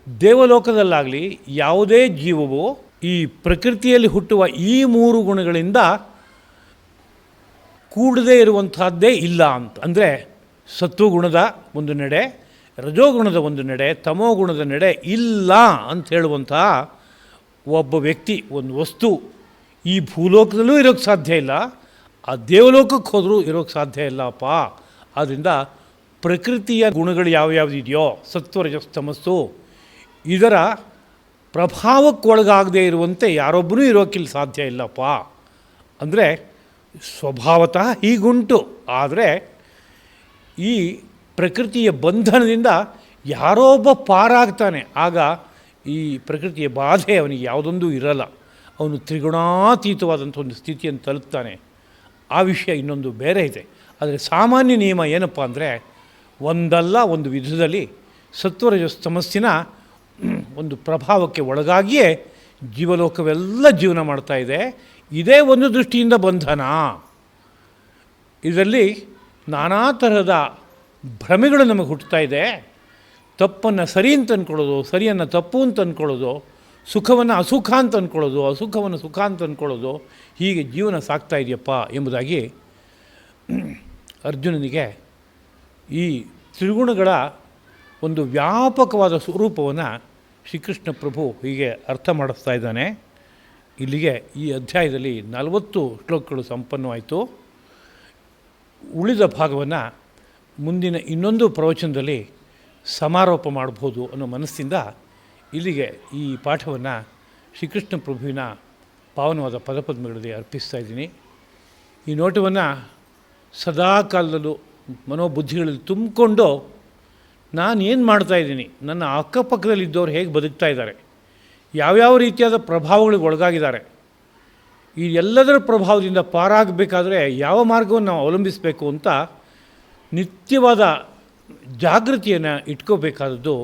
ದೇವಲೋಕದಲ್ಲಾಗಲಿ ಯಾವುದೇ ಜೀವವು ಈ ಪ್ರಕೃತಿಯಲ್ಲಿ ಹುಟ್ಟುವ ಈ 3 ಗುಣಗಳಿಂದ ಕೂಡದೇ ಇರುವಂತಹದ್ದೇ ಇಲ್ಲ ಅಂತ. ಅಂದರೆ ಸತ್ವಗುಣದ ಒಂದು ನಡೆ, ರಜೋಗುಣದ ಒಂದು ನಡೆ, ತಮೋಗುಣದ ನಡೆ ಇಲ್ಲ ಅಂತ ಹೇಳುವಂಥ ಒಬ್ಬ ವ್ಯಕ್ತಿ, ಒಂದು ವಸ್ತು ಈ ಭೂಲೋಕದಲ್ಲೂ ಇರೋಕ್ಕೆ ಸಾಧ್ಯ ಇಲ್ಲ, ಆ ದೇವಲೋಕಕ್ಕೆ ಹೋದರೂ ಇರೋಕ್ಕೆ ಸಾಧ್ಯ ಇಲ್ಲಪ್ಪ. ಆದ್ದರಿಂದ ಪ್ರಕೃತಿಯ ಗುಣಗಳು ಯಾವ್ಯಾವುದಿದೆಯೋ ಸತ್ವರಜಸ್ತಮಸ್ಸು, ಇದರ ಪ್ರಭಾವಕ್ಕೊಳಗಾಗದೇ ಇರುವಂತೆ ಯಾರೊಬ್ಬರೂ ಇರೋಕ್ಕಿಲ್ಲ ಸಾಧ್ಯ ಇಲ್ಲಪ್ಪ. ಅಂದರೆ ಸ್ವಭಾವತಃ ಹೀಗುಂಟು, ಆದರೆ ಈ ಪ್ರಕೃತಿಯ ಬಂಧನದಿಂದ ಯಾರೋ ಒಬ್ಬ ಪಾರಾಗ್ತಾನೆ, ಆಗ ಈ ಪ್ರಕೃತಿಯ ಬಾಧೆ ಅವನಿಗೆ ಯಾವುದೊಂದು ಇರಲ್ಲ, ಅವನು ತ್ರಿಗುಣಾತೀತವಾದಂಥ ಒಂದು ಸ್ಥಿತಿಯನ್ನು ತಲುಪ್ತಾನೆ. ಆ ವಿಷಯ ಇನ್ನೊಂದು ಬೇರೆ ಇದೆ. ಆದರೆ ಸಾಮಾನ್ಯ ನಿಯಮ ಏನಪ್ಪ ಅಂದರೆ ಒಂದಲ್ಲ ಒಂದು ವಿಧದಲ್ಲಿ ಸತ್ವರಜಸ್ತಮಸ್ಸಿನ ಒಂದು ಪ್ರಭಾವಕ್ಕೆ ಒಳಗಾಗಿಯೇ ಜೀವಲೋಕವೆಲ್ಲ ಜೀವನ ಮಾಡ್ತಾ ಇದೆ. ಇದೇ ಒಂದು ದೃಷ್ಟಿಯಿಂದ ಬಂಧನ. ಇದರಲ್ಲಿ ನಾನಾ ತರಹದ ಭ್ರಮೆಗಳು ನಮಗೆ ಹುಟ್ಟುತ್ತಾ ಇದೆ. ತಪ್ಪನ್ನು ಸರಿ ಅಂತ ಅಂದ್ಕೊಳ್ಳೋದು, ಸರಿಯನ್ನು ತಪ್ಪು ಅಂತ ಅಂದ್ಕೊಳ್ಳೋದು, ಸುಖವನ್ನು ಅಸುಖ ಅಂತ ಅಂದ್ಕೊಳ್ಳೋದು, ಅಸುಖವನ್ನು ಸುಖ ಅಂತ ಅಂದ್ಕೊಳ್ಳೋದು, ಹೀಗೆ ಜೀವನ ಸಾಗ್ತಾ ಇದೆಯಪ್ಪ ಎಂಬುದಾಗಿ ಅರ್ಜುನನಿಗೆ ಈ ತ್ರಿಗುಣಗಳ ಒಂದು ವ್ಯಾಪಕವಾದ ಸ್ವರೂಪವನ್ನು ಶ್ರೀಕೃಷ್ಣ ಪ್ರಭು ಹೀಗೆ ಅರ್ಥ ಮಾಡಿಸ್ತಾ ಇದ್ದಾನೆ. ಇಲ್ಲಿಗೆ ಈ ಅಧ್ಯಾಯದಲ್ಲಿ 40 ಶ್ಲೋಕಗಳು ಸಂಪನ್ನವಾಯಿತು. ಉಳಿದ ಭಾಗವನ್ನು ಮುಂದಿನ ಇನ್ನೊಂದು ಪ್ರವಚನದಲ್ಲಿ ಸಮಾರೋಪ ಮಾಡಬಹುದು ಅನ್ನೋ ಮನಸ್ಸಿಂದ ಇಲ್ಲಿಗೆ ಈ ಪಾಠವನ್ನು ಶ್ರೀಕೃಷ್ಣ ಪ್ರಭುವಿನ ಪಾವನವಾದ ಪದಪದ್ಮಗಳಿಗೆ ಅರ್ಪಿಸ್ತಾ ಇದ್ದೀನಿ. ಈ ನೋಟವನ್ನು ಸದಾ ಕಾಲದಲ್ಲೂ ಮನೋಬುದ್ಧಿಗಳಲ್ಲಿ ತುಂಬಿಕೊಂಡು ನಾನೇನು ಮಾಡ್ತಾಯಿದ್ದೀನಿ, ನನ್ನ ಅಕ್ಕಪಕ್ಕದಲ್ಲಿದ್ದವ್ರು ಹೇಗೆ ಬದುಕ್ತಾ ಇದ್ದಾರೆ, ಯಾವ್ಯಾವ ರೀತಿಯಾದ ಪ್ರಭಾವಗಳಿಗೆ ಒಳಗಾಗಿದ್ದಾರೆ, ಈ ಎಲ್ಲದರ ಪ್ರಭಾವದಿಂದ ಪಾರಾಗಬೇಕಾದ್ರೆ ಯಾವ ಮಾರ್ಗವನ್ನು ನಾವು ಅವಲಂಬಿಸಬೇಕು ಅಂತ ನಿತ್ಯವಾದ ಜಾಗೃತಿಯನ್ನು ಇಟ್ಕೋಬೇಕಾದದ್ದು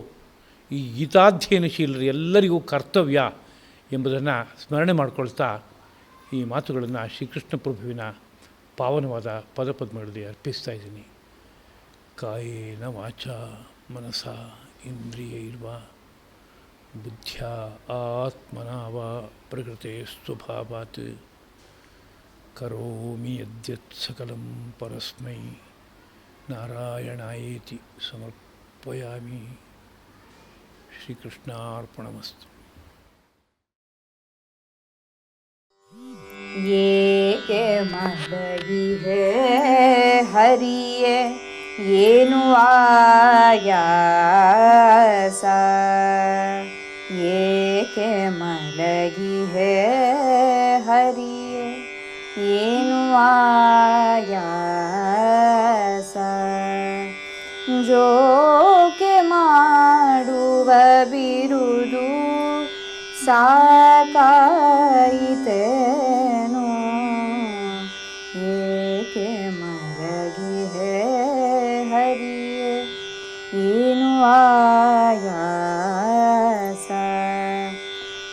ಈ ಗೀತಾಧ್ಯಯನಶೀಲರು ಎಲ್ಲರಿಗೂ ಕರ್ತವ್ಯ ಎಂಬುದನ್ನು ಸ್ಮರಣೆ ಮಾಡಿಕೊಳ್ತಾ ಈ ಮಾತುಗಳನ್ನು ಶ್ರೀಕೃಷ್ಣ ಪ್ರಭುವಿನ ಪಾವನವಾದ ಪದಪದ್ಮಗಳಲ್ಲಿ ಅರ್ಪಿಸ್ತಾ ಇದ್ದೀನಿ. ಕಾಯೇನ ವಾಚ ಮನಸ ಇಂದ್ರಿಯೈರ್ವಾ ಬುದ್ಧ್ಯಾ ಆತ್ಮನಾ ವಾ ಪ್ರಕೃತೆ ಸ್ವಭಾವಾತ್ ಕರೋಮಿ ಯದ್ಯತ್ ಸಕಲಂ ಪರಸ್ಮೈ ನಾರಾಯಣಾಯೇತಿ ಸಮರ್ಪಯಾಮಿ. ಶ್ರೀಕೃಷ್ಣಾರ್ಪಣಮಸ್ತು. ಏಕೆ ಮಲಗಿದೆ ಹರಿಯೇ ಏನು ಆಯಾಸ, ಏಕೆ ಮಲಗಿದೆ ಹರಿಯೇ ಏನು ಆಯಾಸ, ಜೋಕೆ ಮಾಡುವ ಬಿರುದು ಸಾಕಾಯಿತೇನೋ, ಏಕೆ ಮಲಗಿದೆ ಹರಿಯೇ ಏನು ಆಯಾಸ,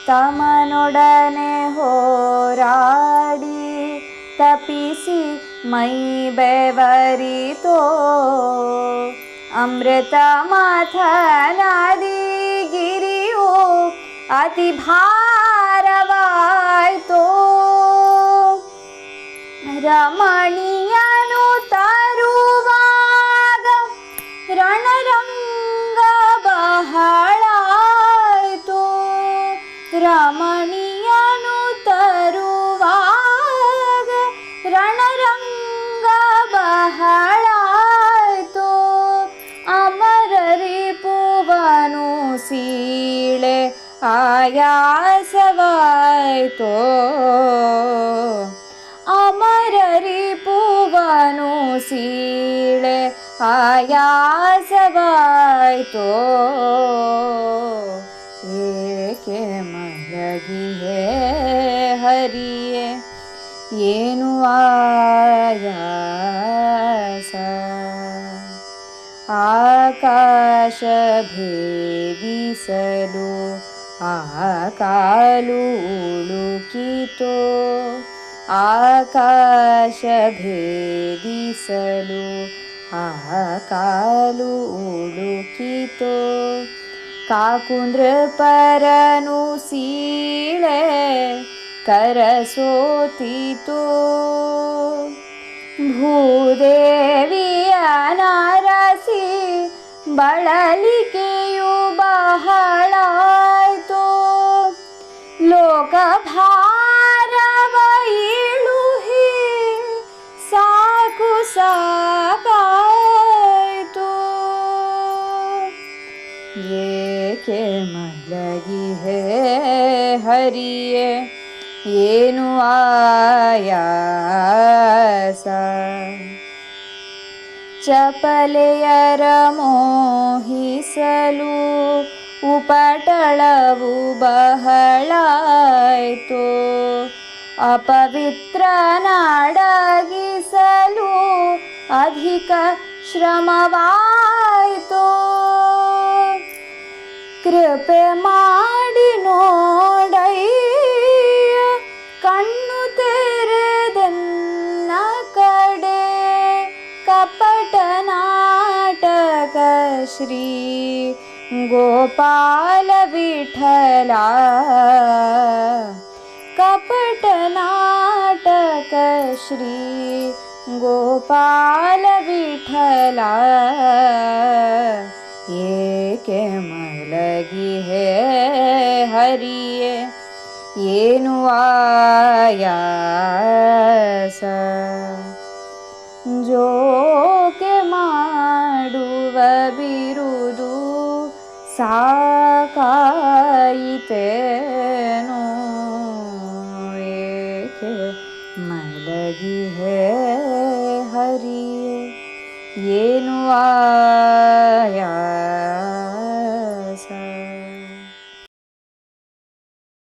ತಮನೊಡನೆ ಹೋರಾಡಿ ತಪಿಸಿ ಮೈ ಬೆವರಿತೋ, ಅಮೃತ ಮಥನಾದಿ ಗಿರಿಯೋ ಅತಿ ಭಾರವಾಯ್ತೋ, ರಮಣೀಯನು ತರುವಾಗ ರಣರಂಗ ಬಹಳಾಯ್ತು, ರಮಣೀಯನು ತರುವಾಗ ರಣರಂಗ ಬಹಳಾಯ್ತು, ಅಮರರಿಪುವನು ಸೀಳೆ ಆಯಾಸವಾಯ್ತೋ, ಅಮರರಿಪುವನು ಸೀಳೆ ಆಯಾಸವಾಯ್ತೋ, ಏಕೆ ಮಲಗಿದೆ ಹರಿಯೇ ಏನು ಆಯಾಸ, ಆಕಾಶ ಭೇದಿಸಲು ಆಕಾಲು ಉಳುಕಿತೋ, ಆಕಾಶ ಭೇದಿಸಲು ಆಕಾಲು ಉಳುಕಿತೋ, ಕಾಕುಂದ್ರಪರನು ಸೀಳೆ ಕರಸೋತಿತೋ, ಭೂದೇವಿಯ ನಾರಸಿ ಬಳಲಿಕೆಯು ಬಹಳಾಯ್ತು, ಲೋಕಭಾರವ ಇಳುಹಿ ಸಾಕು ಸಾಕಾಯ್ತು, ಏಕೆ ಮಲಗಿದೆ ಹರಿಯೇ ಏನು ಆಯಾಸ, ಚಪಲೆಯರ ಮೋಹಿಸಲು ಉಪಟಳವು ಬಹಳಾಯ್ತು, ಅಪವಿತ್ರನಾಡಗಿಸಲು ಅಧಿಕ ಶ್ರಮವಾಯಿತು, ಕೃಪೆ ಮಾಡಿ ನೋಡಯ್ಯ ಕಣ್ಣು ತೆರೆದೆನ್ನ ಕಡೆ, ಕಪಟ ನಾಟಕ ಶ್ರೀ ಗೋಪಾಲ ವಿಠಲ, ಕಪಟ ನಾಟಕ ಶ್ರೀ ಗೋಪಾಲ ವಿಠಲ, ಏಕೆ ಮಲಗಿದೆ ಹರಿಯೇ ಏನು ಆಯಾಸ, ಜೋಕೆ ಮಾಡುವ ಬಿರುದು ಸಾಕಾಯಿತೇನೋ, ಏಕೆ ಮಲಗಿದೆ ಹರಿಯೇ ಏನು ಆಯಾಸ.